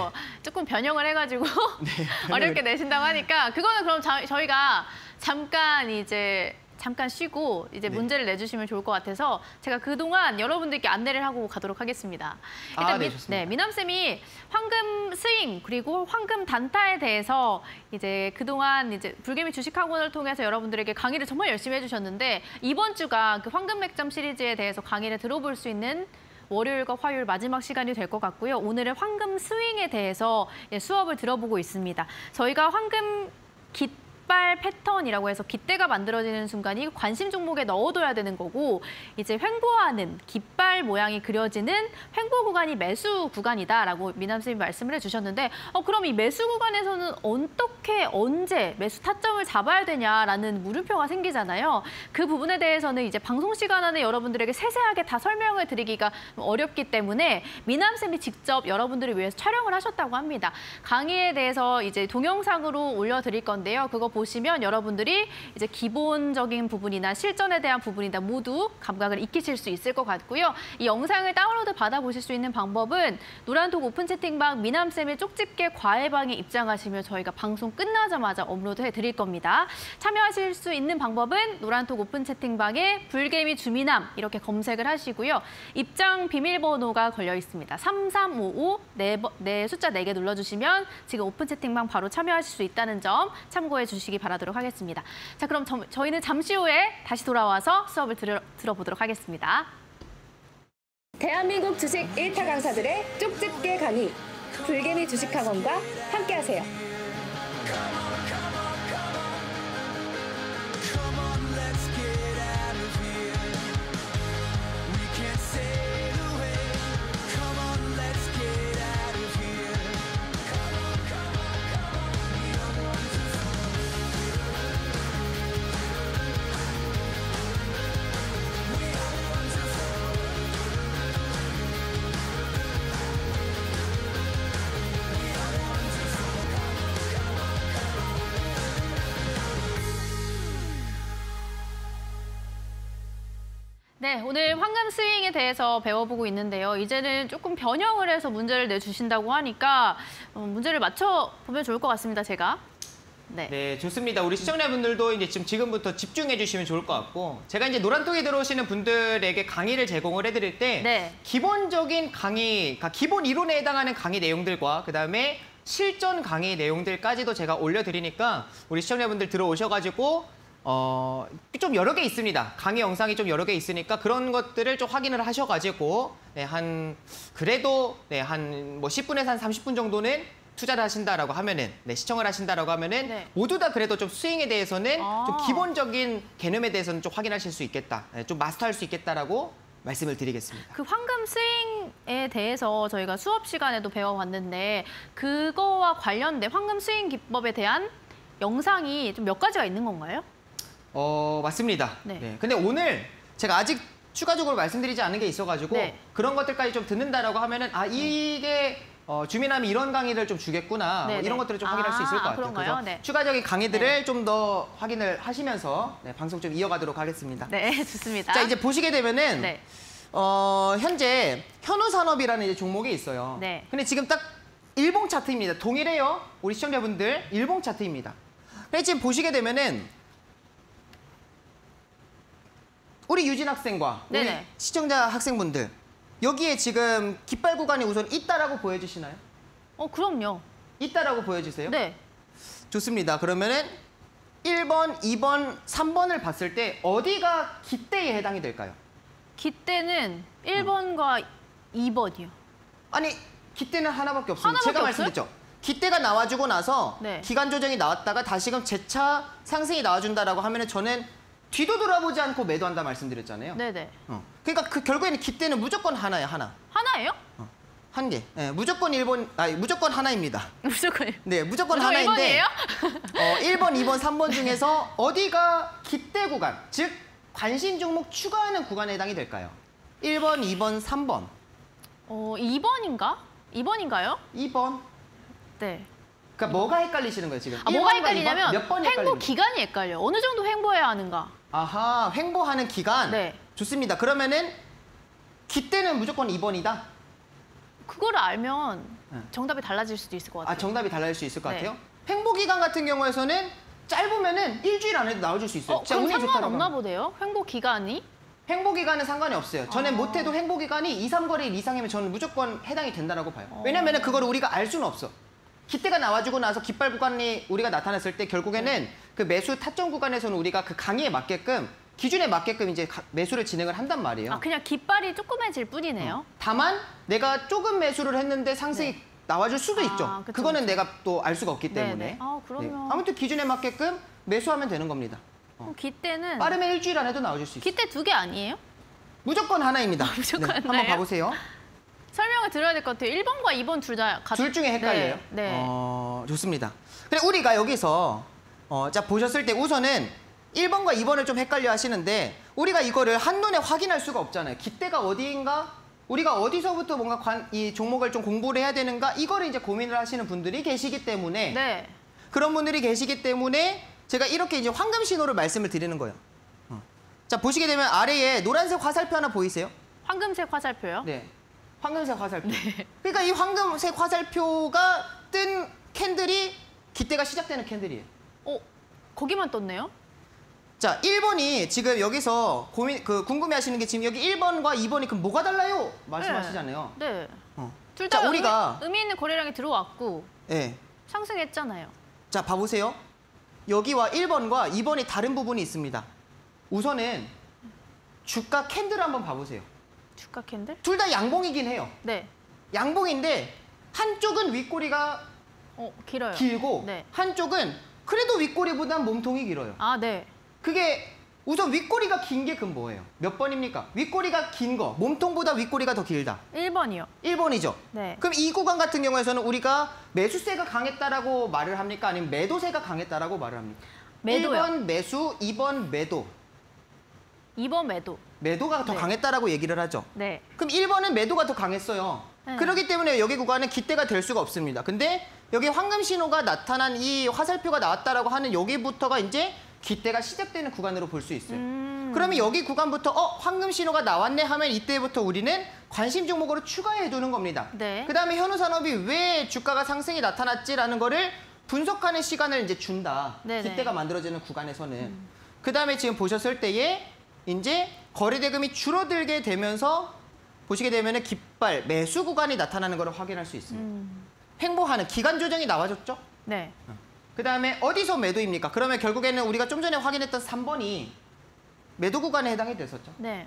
S1: 조금 변형을 해가지고
S3: 네.
S1: 어렵게 내신다고 하니까 그거는 그럼 저희가 잠깐 쉬고 이제
S3: 네.
S1: 문제를 내주시면 좋을 것 같아서 제가 그동안 여러분들께 안내를 하고 가도록 하겠습니다. 일단
S3: 네, 좋습니다.
S1: 미남쌤이 황금 스윙 그리고 황금 단타에 대해서 이제 그동안 이제 불개미 주식학원을 통해서 여러분들에게 강의를 정말 열심히 해주셨는데 이번 주가 그 황금 맥점 시리즈에 대해서 강의를 들어볼 수 있는 월요일과 화요일 마지막 시간이 될 것 같고요. 오늘은 황금 스윙에 대해서 수업을 들어보고 있습니다. 저희가 황금 깃발 패턴이라고 해서 깃대가 만들어지는 순간이 관심 종목에 넣어둬야 되는 거고 이제 횡보하는 깃발 모양이 그려지는 횡보 구간이 매수 구간이다라고 미남쌤이 말씀을 해주셨는데 그럼 이 매수 구간에서는 어떻게 언제 매수 타점을 잡아야 되냐라는 물음표가 생기잖아요. 그 부분에 대해서는 이제 방송 시간 안에 여러분들에게 세세하게 다 설명을 드리기가 어렵기 때문에 미남쌤이 직접 여러분들을 위해서 촬영을 하셨다고 합니다. 강의에 대해서 이제 동영상으로 올려드릴 건데요. 그거 보시면 여러분들이 이제 기본적인 부분이나 실전에 대한 부분이나 모두 감각을 익히실 수 있을 것 같고요. 이 영상을 다운로드 받아보실 수 있는 방법은 노란톡 오픈 채팅방 미남쌤의 쪽집게 과외방에 입장하시면 저희가 방송 끝나자마자 업로드해 드릴 겁니다. 참여하실 수 있는 방법은 노란톡 오픈 채팅방에 불개미 주미남 이렇게 검색을 하시고요. 입장 비밀번호가 걸려 있습니다. 3355 네 숫자 4개 눌러주시면 지금 오픈 채팅방 바로 참여하실 수 있다는 점 참고해 주시기 바라도록 하겠습니다. 자, 그럼 저희는 잠시 후에 다시 돌아와서 수업을 들어보도록 하겠습니다.
S2: 대한민국 주식 1타 강사들의 쪽집게 강의. 불개미 주식학원과 함께하세요.
S1: 네, 오늘 황금 스윙에 대해서 배워보고 있는데요. 이제는 조금 변형을 해서 문제를 내주신다고 하니까 문제를 맞춰보면 좋을 것 같습니다, 제가.
S3: 네, 좋습니다. 우리 시청자분들도 이제 지금부터 집중해 주시면 좋을 것 같고 제가 이제 노란톡에 들어오시는 분들에게 강의를 제공을 해드릴 때
S1: 네.
S3: 기본적인 강의, 그러니까 기본 이론에 해당하는 강의 내용들과 그다음에 실전 강의 내용들까지도 제가 올려드리니까 우리 시청자분들 들어오셔가지고 좀 여러 개 있습니다. 강의 영상이 좀 여러 개 있으니까 그런 것들을 좀 확인을 하셔가지고 그래도 한 뭐 10분에서 한 30분 정도는 투자를 하신다라고 하면은 시청을 하신다라고 하면은
S1: 네.
S3: 모두 다 그래도 좀 스윙에 대해서는 좀 기본적인 개념에 대해서는 좀 확인하실 수 있겠다, 좀 마스터할 수 있겠다라고 말씀을 드리겠습니다.
S1: 그 황금 스윙에 대해서 저희가 수업 시간에도 배워봤는데 그거와 관련된 황금 스윙 기법에 대한 영상이 좀 몇 가지가 있는 건가요?
S3: 맞습니다.
S1: 네.
S3: 네. 근데 오늘 제가 아직 추가적으로 말씀드리지 않은 게 있어가지고
S1: 네.
S3: 그런 것들까지 좀 듣는다라고 하면은 이게 주민함이 이런 강의를 좀 주겠구나 뭐 이런 것들을 좀 확인할 수 있을 것 같아요.
S1: 그런가요?
S3: 그래서
S1: 네.
S3: 추가적인 강의들을
S1: 네.
S3: 좀 더 확인을 하시면서 방송 좀 이어가도록 하겠습니다.
S1: 네, 좋습니다.
S3: 자, 이제 보시게 되면은
S1: 네.
S3: 현재 현우산업이라는 이제 종목이 있어요.
S1: 네.
S3: 근데 지금 딱 일봉 차트입니다. 동일해요. 우리 시청자분들 일봉 차트입니다. 근데 지금 보시게 되면은 우리 유진 학생과 우리
S1: 네네.
S3: 시청자 학생분들 여기에 지금 깃발 구간이 우선 있다라고 보여주시나요?
S1: 그럼요.
S3: 있다라고 보여주세요?
S1: 네.
S3: 좋습니다. 그러면은 1번, 2번, 3번을 봤을 때 어디가 깃대에 해당이 될까요?
S1: 깃대는 1번과 2번이요.
S3: 아니, 깃대는 하나밖에 없습니다.
S1: 하나밖에
S3: 제가
S1: 없어요?
S3: 말씀드렸죠. 기대가 나와주고 나서
S1: 네.
S3: 기간 조정이 나왔다가 다시금 재차 상승이 나와준다라고 하면은 저는 뒤도 돌아보지 않고 매도한다 말씀드렸잖아요.
S1: 네네.
S3: 그러니까 그 결국에는 기대는 무조건 하나야, 하나.
S1: 하나예요?
S3: 한 개. 네, 무조건 무조건 하나입니다.
S1: 무조건.
S3: 네, 무조건
S1: 무조건
S3: 하나인데
S1: 1번이에요?
S3: 1번, 2번, 3번 중에서 어디가 기대 구간, 즉 관심 종목 추가하는 구간에 해당이 될까요? 1번, 2번, 3번.
S1: 2번인가? 2번인가요?
S3: 2번.
S1: 네.
S3: 그러니까 뭐가 헷갈리시는 거예요, 지금?
S1: 뭐가
S3: 1번과
S1: 헷갈리냐면
S3: 2번? 몇 번
S1: 횡보
S3: 헷갈리는
S1: 기간이 헷갈려요. 어느 정도 횡보해야 하는가?
S3: 아하, 횡보하는 기간.
S1: 네.
S3: 좋습니다. 그러면은 기대는 무조건 2번이다.
S1: 그거를 알면
S3: 네.
S1: 정답이 달라질 수도 있을 것 같아요.
S3: 정답이 달라질 수 있을 것
S1: 네.
S3: 같아요. 횡보 기간 같은 경우에서는 짧으면은 일주일 안에도 나와줄 수 있어요. 진짜
S1: 그럼
S3: 운이 좋다라고
S1: 상관없나
S3: 하면.
S1: 보네요. 횡보 기간이?
S3: 횡보 기간은 상관이 없어요. 저는 못해도 횡보 기간이 2, 3거래일 이상이면 저는 무조건 해당이 된다고 봐요. 왜냐면은 그걸 우리가 알 수는 없어. 기대가 나와주고 나서 깃발 구간이 우리가 나타났을 때 결국에는 그 매수 타점 구간에서는 우리가 그 강의에 맞게끔 기준에 맞게끔 이제 매수를 진행을 한단 말이에요.
S1: 그냥 깃발이 조그매질 뿐이네요.
S3: 다만 내가 조금 매수를 했는데 상승이 나와줄 수도 있죠.
S1: 그쵸,
S3: 그거는
S1: 그쵸.
S3: 내가 또 알 수가 없기 때문에.
S1: 네네. 그러면
S3: 아무튼 기준에 맞게끔 매수하면 되는 겁니다.
S1: 그럼 깃대는
S3: 빠르면 일주일 안에도 나와줄 수 있어요.
S1: 깃대 2개 아니에요?
S3: 무조건 하나입니다.
S1: 무조건
S3: 한번
S1: 하나예요?
S3: 봐보세요.
S1: 설명을 들어야 될 것 같아요. 1번과 2번 둘 다
S3: 둘 중에 헷갈려요?
S1: 네.
S3: 좋습니다. 그래 우리가 여기서 자 보셨을 때 우선은 1번과 2번을 좀 헷갈려 하시는데 우리가 이거를 한눈에 확인할 수가 없잖아요. 깃대가 어디인가? 우리가 어디서부터 뭔가 이 종목을 좀 공부를 해야 되는가? 이거를 이제 고민을 하시는 분들이 계시기 때문에
S1: 네.
S3: 그런 분들이 계시기 때문에 제가 이렇게 이제 황금 신호를 말씀을 드리는 거예요. 자 보시게 되면 아래에 노란색 화살표 하나 보이세요?
S1: 황금색 화살표요?
S3: 네. 황금색 화살표. 그러니까 이 황금색 화살표가 뜬 캔들이 깃대가 시작되는 캔들이에요.
S1: 거기만 떴네요?
S3: 자, 1번이 지금 여기서 궁금해하시는 게 지금 여기 1번과 2번이 그럼 뭐가 달라요? 말씀하시잖아요.
S1: 네. 둘
S3: 자,
S1: 다
S3: 우리가
S1: 의미 있는 거래량이 들어왔고
S3: 네.
S1: 상승했잖아요.
S3: 자, 봐보세요. 여기와 1번과 2번이 다른 부분이 있습니다. 우선은 주가 캔들 한번 봐보세요.
S1: 주가 캔들?
S3: 둘 다 양봉이긴 해요.
S1: 네.
S3: 양봉인데 한쪽은 윗꼬리가
S1: 길어요.
S3: 길고
S1: 네.
S3: 한쪽은 그래도 윗꼬리보단 몸통이 길어요.
S1: 네.
S3: 그게 우선 윗꼬리가 긴 게 그럼 뭐예요? 몇 번입니까? 윗꼬리가 긴 거, 몸통보다 윗꼬리가 더 길다.
S1: 1번이요.
S3: 1번이죠.
S1: 네.
S3: 그럼 이 구간 같은 경우에서는 우리가 매수세가 강했다라고 말을 합니까? 아니면 매도세가 강했다라고 말을 합니까?
S1: 매도요.
S3: 1번 매수, 2번 매도.
S1: 2번 매도.
S3: 매도가 더
S1: 네.
S3: 강했다라고 얘기를 하죠.
S1: 네.
S3: 그럼 1번은 매도가 더 강했어요.
S1: 네.
S3: 그렇기 때문에 여기 구간은 깃대가 될 수가 없습니다. 근데 여기 황금 신호가 나타난 이 화살표가 나왔다라고 하는 여기부터가 이제 깃대가 시작되는 구간으로 볼 수 있어요. 그러면 여기 구간부터 황금 신호가 나왔네 하면 이때부터 우리는 관심 종목으로 추가해 두는 겁니다.
S1: 네.
S3: 그다음에 현우산업이 왜 주가가 상승이 나타났지라는 거를 분석하는 시간을 이제 준다.
S1: 네네.
S3: 깃대가 만들어지는 구간에서는. 그다음에 지금 보셨을 때에 이제 거래 대금이 줄어들게 되면서 보시게 되면은 깃발 매수 구간이 나타나는 걸 확인할 수 있습니다. 횡보하는 기간 조정이 나와줬죠?
S1: 네.
S3: 그다음에 어디서 매도입니까? 그러면 결국에는 우리가 좀 전에 확인했던 3번이 매도 구간에 해당이 됐었죠.
S1: 네.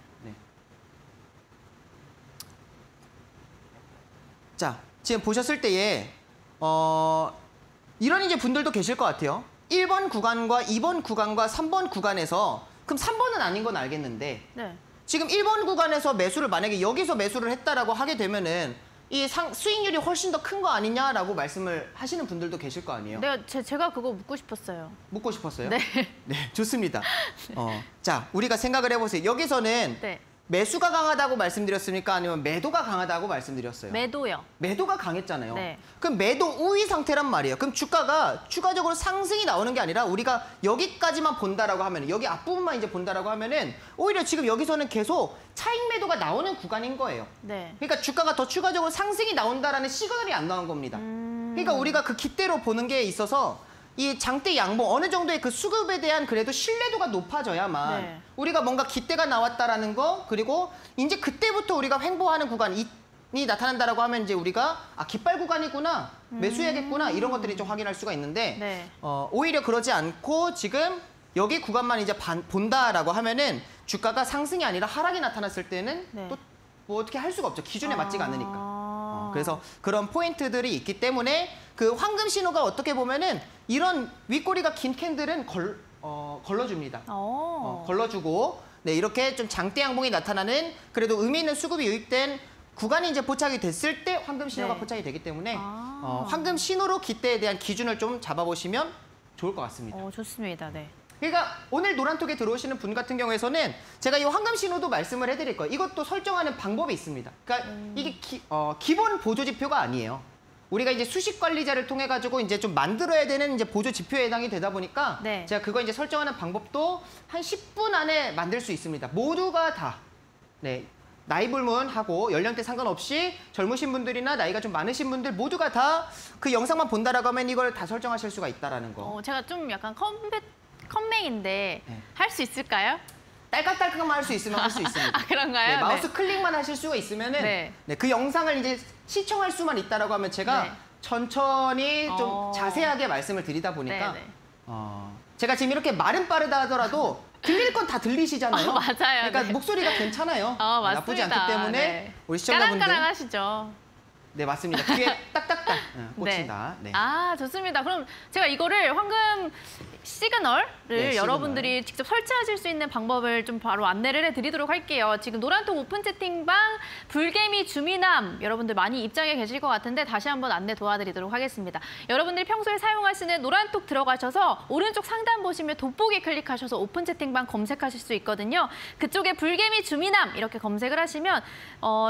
S3: 자, 지금 보셨을 때에 이런 이제 분들도 계실 것 같아요. 1번 구간과 2번 구간과 3번 구간에서 그럼 3번은 아닌 건 알겠는데
S1: 네.
S3: 지금 1번 구간에서 매수를 만약에 여기서 매수를 했다라고 하게 되면은 이 수익률이 훨씬 더 큰 거 아니냐라고 말씀을 하시는 분들도 계실 거 아니에요.
S1: 제가 그거 묻고 싶었어요.
S3: 묻고 싶었어요?
S1: 네.
S3: 네, 좋습니다. 자, 우리가 생각을 해보세요. 여기서는
S1: 네.
S3: 매수가 강하다고 말씀드렸습니까? 아니면 매도가 강하다고 말씀드렸어요?
S1: 매도요.
S3: 매도가 강했잖아요.
S1: 네.
S3: 그럼 매도 우위 상태란 말이에요. 그럼 주가가 추가적으로 상승이 나오는 게 아니라 우리가 여기까지만 본다라고 하면 여기 앞부분만 이제 본다라고 하면은 오히려 지금 여기서는 계속 차익 매도가 나오는 구간인 거예요.
S1: 네.
S3: 그러니까 주가가 더 추가적으로 상승이 나온다라는 시그널이 안 나온 겁니다. 그러니까 우리가 그 깃대로 보는 게 있어서 이 장대 양봉 어느 정도의 그 수급에 대한 그래도 신뢰도가 높아져야만
S1: 네.
S3: 우리가 뭔가 깃대가 나왔다라는 거 그리고 이제 그때부터 우리가 횡보하는 구간이 나타난다라고 하면 이제 우리가 깃발 구간이구나 매수해야겠구나 이런 것들이 좀 확인할 수가 있는데
S1: 네.
S3: 오히려 그러지 않고 지금 여기 구간만 이제 본다라고 하면은 주가가 상승이 아니라 하락이 나타났을 때는
S1: 네.
S3: 또 뭐 어떻게 할 수가 없죠. 기준에 맞지가 않으니까. 그래서 그런 포인트들이 있기 때문에 그 황금 신호가 어떻게 보면은 이런 윗꼬리가 긴 캔들은 걸러줍니다. 걸러주고 네, 이렇게 좀 장대 양봉이 나타나는 그래도 의미 있는 수급이 유입된 구간이 이제 포착이 됐을 때 황금 신호가
S1: 네.
S3: 포착이 되기 때문에 황금 신호로 기대에 대한 기준을 좀 잡아보시면 좋을 것 같습니다.
S1: 좋습니다. 네.
S3: 그러니까 오늘 노란톡에 들어오시는 분 같은 경우에서는 제가 이 황금 신호도 말씀을 해드릴 거예요. 이것도 설정하는 방법이 있습니다. 그러니까 이게 기본 보조 지표가 아니에요. 우리가 이제 수식 관리자를 통해 가지고 이제 좀 만들어야 되는 이제 보조 지표에 해당이 되다 보니까
S1: 네.
S3: 제가 그거 이제 설정하는 방법도 한 10분 안에 만들 수 있습니다. 모두가 다 네. 나이 불문하고 연령대 상관없이 젊으신 분들이나 나이가 좀 많으신 분들 모두가 다 그 영상만 본다라고 하면 이걸 다 설정하실 수가 있다라는 거.
S1: 제가 좀 약간 컴맹인데
S3: 네.
S1: 할 수 있을까요?
S3: 딸깍딸깍만 할 수 있으면 할 수 있습니다.
S1: 아, 그런가요?
S3: 네, 마우스
S1: 네.
S3: 클릭만 하실 수가 있으면은
S1: 네.
S3: 네, 그 영상을 이제 시청할 수만 있다라고 하면 제가
S1: 네.
S3: 천천히 좀 자세하게 말씀을 드리다 보니까
S1: 네, 네.
S3: 제가 지금 이렇게 말은 빠르다 하더라도 들릴 건 다 들리시잖아요.
S1: 맞아요.
S3: 그러니까
S1: 네.
S3: 목소리가 괜찮아요.
S1: 맞습니다.
S3: 나쁘지 않기 때문에
S1: 네.
S3: 우리 시청자분들
S1: 까랑까랑하시죠.
S3: 네, 맞습니다. 귀에 딱딱딱 꽂힌다. 네.
S1: 좋습니다. 그럼 제가 이거를 황금 시그널을
S3: 시그널.
S1: 여러분들이 직접 설치하실 수 있는 방법을 좀 바로 안내를 해드리도록 할게요. 지금 노란톡 오픈 채팅방 불개미 주미남 여러분들 많이 입장해 계실 것 같은데 다시 한번 안내 도와드리도록 하겠습니다. 여러분들이 평소에 사용하시는 노란톡 들어가셔서 오른쪽 상단 보시면 돋보기 클릭하셔서 오픈 채팅방 검색하실 수 있거든요. 그쪽에 불개미 주미남 이렇게 검색을 하시면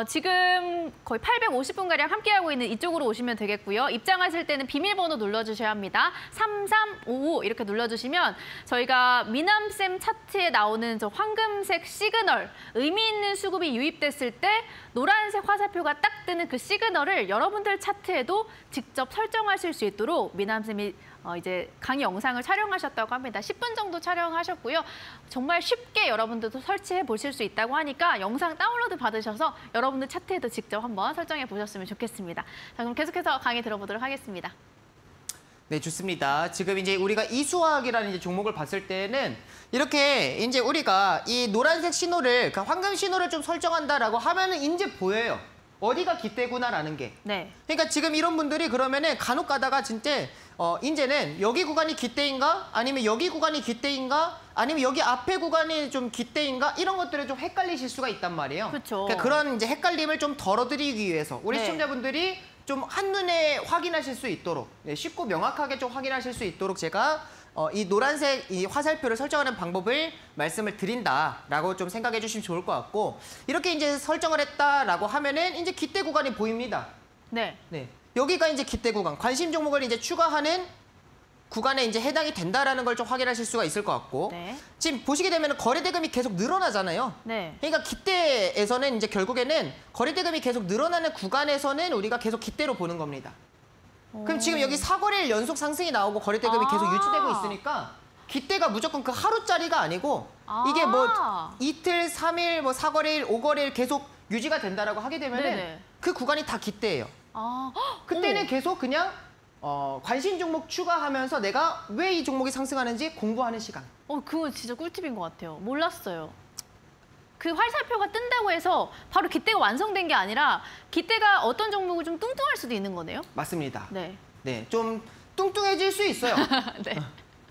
S1: 지금 거의 850분가량 함께하고 있는 이쪽으로 오시면 되겠고요. 입장하실 때는 비밀번호 눌러주셔야 합니다. 3355 이렇게 눌러주시면 저희가 미남쌤 차트에 나오는 저 황금색 시그널, 의미 있는 수급이 유입됐을 때 노란색 화살표가 딱 뜨는 그 시그널을 여러분들 차트에도 직접 설정하실 수 있도록 미남쌤이 이제 강의 영상을 촬영하셨다고 합니다. 10분 정도 촬영하셨고요. 정말 쉽게 여러분들도 설치해 보실 수 있다고 하니까 영상 다운로드 받으셔서 여러분들 차트에도 직접 한번 설정해 보셨으면 좋겠습니다. 자, 그럼 계속해서 강의 들어보도록 하겠습니다.
S3: 네, 좋습니다. 지금 이제 우리가 이수학이라는 이제 종목을 봤을 때는 이렇게 이제 우리가 이 노란색 신호를, 그러니까 황금 신호를 좀 설정한다라고 하면은 이제 보여요. 어디가 깃대구나라는 게.
S1: 네.
S3: 그러니까 지금 이런 분들이 그러면은 간혹 가다가 진짜 이제는 여기 구간이 깃대인가? 아니면 여기 구간이 깃대인가? 아니면 여기 앞에 구간이 좀 깃대인가? 이런 것들을 좀 헷갈리실 수가 있단 말이에요.
S1: 그렇죠.
S3: 그러니까 그런 이제 헷갈림을 좀 덜어드리기 위해서 우리
S1: 네.
S3: 시청자분들이 좀 한눈에 확인하실 수 있도록 쉽고 명확하게 좀 확인하실 수 있도록 제가 이 노란색 이 화살표를 설정하는 방법을 말씀을 드린다라고 좀 생각해 주시면 좋을 것 같고 이렇게 이제 설정을 했다라고 하면은 이제 깃대 구간이 보입니다.
S1: 네.
S3: 네. 여기가 이제 깃대 구간, 관심 종목을 이제 추가하는 구간에 이제 해당이 된다라는 걸 좀 확인하실 수가 있을 것 같고
S1: 네.
S3: 지금 보시게 되면 거래 대금이 계속 늘어나잖아요.
S1: 네.
S3: 그러니까 깃대에서는 이제 결국에는 거래 대금이 계속 늘어나는 구간에서는 우리가 계속 깃대로 보는 겁니다. 그럼 지금 여기 4거래일 연속 상승이 나오고 거래 대금이 계속 유지되고 있으니까 깃대가 무조건 그 하루짜리가 아니고 이게 뭐 이틀, 3일, 뭐 4거래일, 5거래일 계속 유지가 된다라고 하게 되면은
S1: 네네.
S3: 그 구간이 다 깃대예요. 그때는 계속 그냥 관심 종목 추가하면서 내가 왜 이 종목이 상승하는지 공부하는 시간.
S1: 그거 진짜 꿀팁인 것 같아요. 몰랐어요. 그 활살표가 뜬다고 해서 바로 깃대가 완성된 게 아니라 깃대가 어떤 종목은 좀 뚱뚱할 수도 있는 거네요?
S3: 맞습니다.
S1: 네.
S3: 네, 좀 뚱뚱해질 수 있어요.
S1: 네.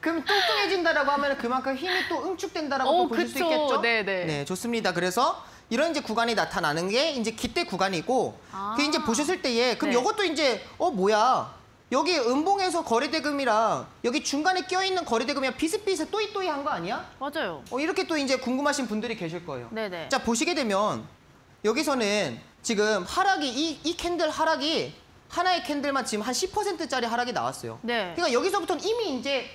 S3: 그럼 뚱뚱해진다라고 하면 그만큼 힘이 또 응축된다라고 또 보실 수
S1: 그쵸.
S3: 있겠죠?
S1: 네네.
S3: 네, 좋습니다. 그래서 이런 이제 구간이 나타나는 게 이제 깃대 구간이고 그 이제 보셨을 때에 그럼
S1: 네.
S3: 이것도 이제 뭐야? 여기 음봉에서 거래대금이랑 여기 중간에 껴있는 거래대금이랑 비슷비슷 또이또이한 거 아니야?
S1: 맞아요.
S3: 이렇게 또 이제 궁금하신 분들이 계실 거예요.
S1: 네네.
S3: 자, 보시게 되면 여기서는 지금 하락이 이 캔들 하락이 하나의 캔들만 지금 한 10%짜리 하락이 나왔어요.
S1: 네.
S3: 그러니까 여기서부터는 이미 이제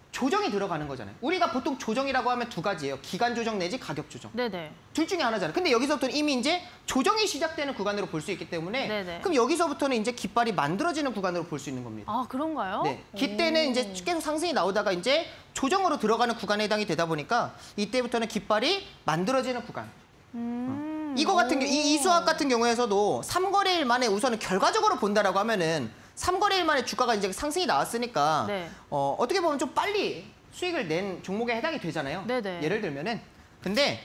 S3: 조정이 들어가는 거잖아요. 우리가 보통 조정이라고 하면 두 가지예요. 기간 조정 내지 가격 조정.
S1: 네네.
S3: 둘 중에 하나잖아요. 근데 여기서부터는 이미 이제 조정이 시작되는 구간으로 볼 수 있기 때문에
S1: 네네.
S3: 그럼 여기서부터는 이제 깃발이 만들어지는 구간으로 볼 수 있는 겁니다.
S1: 아, 그런가요?
S3: 네. 깃대는 이제 계속 상승이 나오다가 이제 조정으로 들어가는 구간에 해당이 되다 보니까 이때부터는 깃발이 만들어지는 구간. 이거 같은 이 수학 같은 경우에서도 3거래일 만에 우선은 결과적으로 본다라고 하면은 3거래일 만에 주가가 이제 상승이 나왔으니까
S1: 네.
S3: 어떻게 보면 좀 빨리 수익을 낸 종목에 해당이 되잖아요.
S1: 네네.
S3: 예를 들면은 근데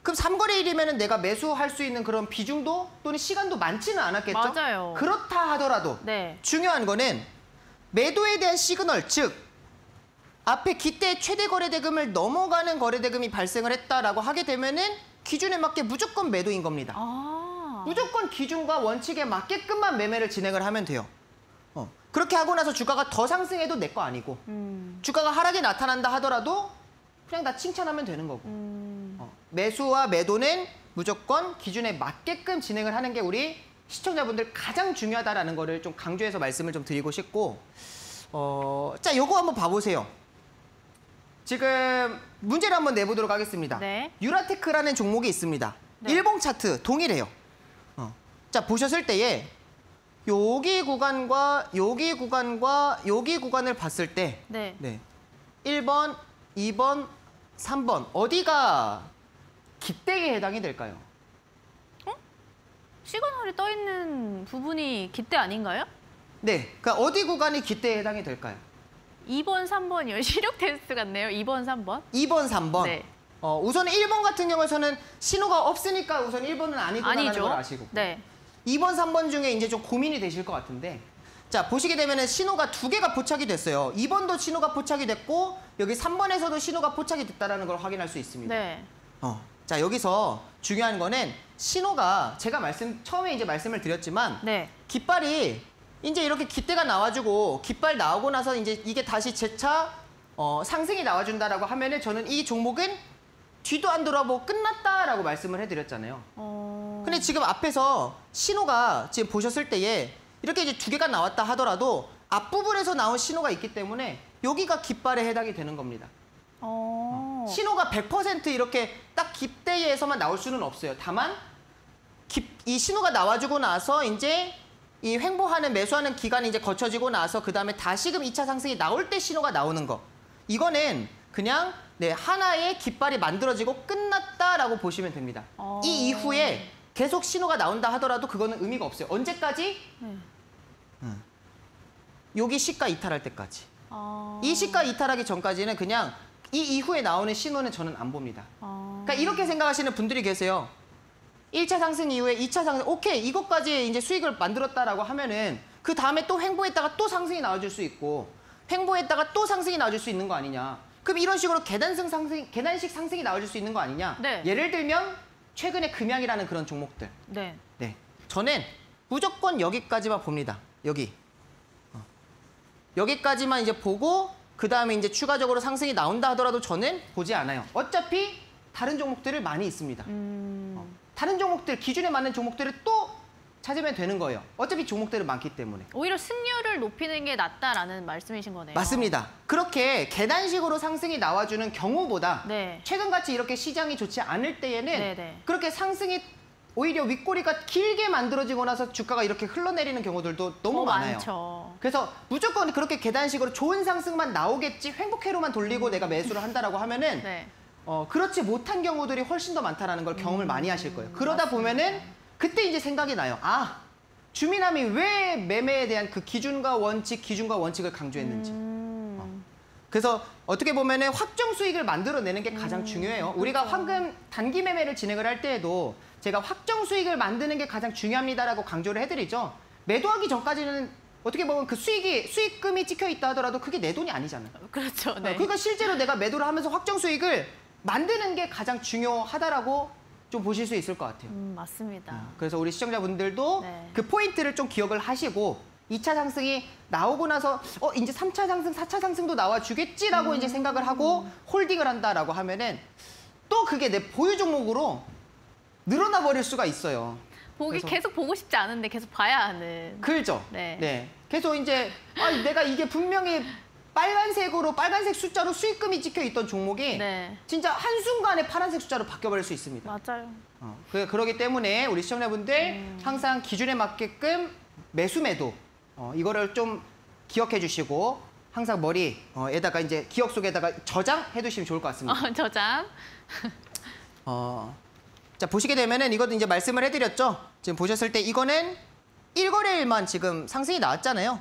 S3: 그럼 3거래일이면 내가 매수할 수 있는 그런 비중도 또는 시간도 많지는 않았겠죠?
S1: 맞아요.
S3: 그렇다 하더라도
S1: 네.
S3: 중요한 거는 매도에 대한 시그널, 즉 앞에 기대 최대 거래 대금을 넘어가는 거래 대금이 발생을 했다라고 하게 되면은 기준에 맞게 무조건 매도인 겁니다.
S1: 아.
S3: 무조건 기준과 원칙에 맞게끔만 매매를 진행을 하면 돼요. 그렇게 하고 나서 주가가 더 상승해도 내 거 아니고 주가가 하락이 나타난다 하더라도 그냥 나 칭찬하면 되는 거고 매수와 매도는 무조건 기준에 맞게끔 진행을 하는 게 우리 시청자분들 가장 중요하다라는 거를 좀 강조해서 말씀을 좀 드리고 싶고 자, 요거 한번 봐보세요. 지금 문제를 한번 내보도록 하겠습니다.
S1: 네.
S3: 유라테크라는 종목이 있습니다.
S1: 네.
S3: 일봉 차트 동일해요. 자, 보셨을 때에 여기 구간과 여기 구간과 여기 구간을 봤을 때
S1: 네.
S3: 1번, 2번, 3번 어디가 기대에 해당이 될까요?
S1: 시그널이 떠 있는 부분이 기대 아닌가요?
S3: 네, 그러니까 어디 구간이 기대에 해당이 될까요?
S1: 2번, 3번이요. 시력 테스트 같네요. 2번, 3번.
S3: 2번, 3번.
S1: 네.
S3: 우선 1번 같은 경우에서는 신호가 없으니까 우선 1번은 아니구나라는
S1: 아니죠.
S3: 걸 아시고.
S1: 네.
S3: 2번, 3번 중에 이제 좀 고민이 되실 것 같은데 자, 보시게 되면은 신호가 2개가 포착이 됐어요. 2번도 신호가 포착이 됐고 여기 3번에서도 신호가 포착이 됐다는 걸 확인할 수 있습니다.
S1: 네.
S3: 자, 여기서 중요한 거는 신호가 제가 처음에 이제 말씀을 드렸지만
S1: 네.
S3: 깃발이 이제 이렇게 깃대가 나와주고 깃발 나오고 나서 이제 이게 다시 재차 상승이 나와준다라고 하면은 저는 이 종목은 뒤도 안 돌아보고 끝났다라고 말씀을 해드렸잖아요. 근데 지금 앞에서 신호가 지금 보셨을 때에 이렇게 이제 2개가 나왔다 하더라도 앞부분에서 나온 신호가 있기 때문에 여기가 깃발에 해당이 되는 겁니다. 신호가 100% 이렇게 딱 깃대에서만 나올 수는 없어요. 다만 이 신호가 나와주고 나서 이제 이 횡보하는 매수하는 기간이 이제 거쳐지고 나서 그다음에 다시금 2차 상승이 나올 때 신호가 나오는 거. 이거는 그냥 하나의 깃발이 만들어지고 끝났다라고 보시면 됩니다. 이 이후에 계속 신호가 나온다 하더라도 그거는 의미가 없어요. 언제까지? 여기 시가 이탈할 때까지. 이 시가 이탈하기 전까지는 그냥 이 이후에 나오는 신호는 저는 안 봅니다. 그러니까 이렇게 생각하시는 분들이 계세요. 1차 상승 이후에 2차 상승, 오케이, 이것까지 이제 수익을 만들었다라고 하면은 그 다음에 또 횡보했다가 또 상승이 나와줄 수 있고 횡보했다가 또 상승이 나와줄 수 있는 거 아니냐. 그럼 이런 식으로 계단식 상승이 나와줄 수 있는 거 아니냐.
S1: 네.
S3: 예를 들면 최근에 금양이라는 그런 종목들.
S1: 네.
S3: 저는 무조건 여기까지만 봅니다. 여기까지만 이제 보고 그 다음에 이제 추가적으로 상승이 나온다 하더라도 저는 보지 않아요. 어차피 다른 종목들을 많이 있습니다. 다른 종목들, 기준에 맞는 종목들을 또 찾으면 되는 거예요. 어차피 종목들은 많기 때문에.
S1: 오히려 승률을 높이는 게 낫다라는 말씀이신 거네요.
S3: 맞습니다. 그렇게 계단식으로 상승이 나와주는 경우보다
S1: 네.
S3: 최근같이 이렇게 시장이 좋지 않을 때에는
S1: 네네.
S3: 그렇게 상승이 오히려 윗꼬리가 길게 만들어지고 나서 주가가 이렇게 흘러내리는 경우들도 너무 많아요.
S1: 많죠.
S3: 그래서 무조건 그렇게 계단식으로 좋은 상승만 나오겠지 횡보회로만 돌리고 내가 매수를 한다라고 하면은
S1: 네.
S3: 그렇지 못한 경우들이 훨씬 더 많다라는 걸 경험을 많이 하실 거예요. 그러다 보면은 그때 이제 생각이 나요. 아, 주민함이 왜 매매에 대한 그 기준과 원칙을 강조했는지. 그래서 어떻게 보면은 확정 수익을 만들어내는 게 가장 중요해요. 우리가 황금 단기 매매를 진행을 할 때에도 제가 확정 수익을 만드는 게 가장 중요합니다라고 강조를 해드리죠. 매도하기 전까지는 어떻게 보면 그 수익금이 찍혀 있다 하더라도 그게 내 돈이 아니잖아요.
S1: 그렇죠. 네.
S3: 그러니까 실제로 내가 매도를 하면서 확정 수익을 만드는 게 가장 중요하다라고 좀 보실 수 있을 것 같아요.
S1: 맞습니다.
S3: 그래서 우리 시청자분들도
S1: 네.
S3: 그 포인트를 좀 기억을 하시고 2차 상승이 나오고 나서 이제 3차 상승, 4차 상승도 나와주겠지라고 이제 생각을 하고 홀딩을 한다라고 하면은 또 그게 내 보유 종목으로 늘어나 버릴 수가 있어요.
S1: 계속 보고 싶지 않은데 계속 봐야 하는.
S3: 그렇죠.
S1: 네.
S3: 계속 이제 내가 이게 분명히 빨간색 숫자로 수익금이 찍혀 있던 종목이
S1: 네.
S3: 진짜 한순간에 파란색 숫자로 바뀌어버릴 수 있습니다.
S1: 맞아요.
S3: 그러기 때문에 우리 시청자분들 항상 기준에 맞게끔 매도 이거를 좀 기억해 주시고 항상 머리에다가 이제 기억 속에다가 저장해 두시면 좋을 것 같습니다.
S1: 저장.
S3: 자, 보시게 되면은 이것도 이제 말씀을 해드렸죠. 지금 보셨을 때 이거는 1거래일만 지금 상승이 나왔잖아요.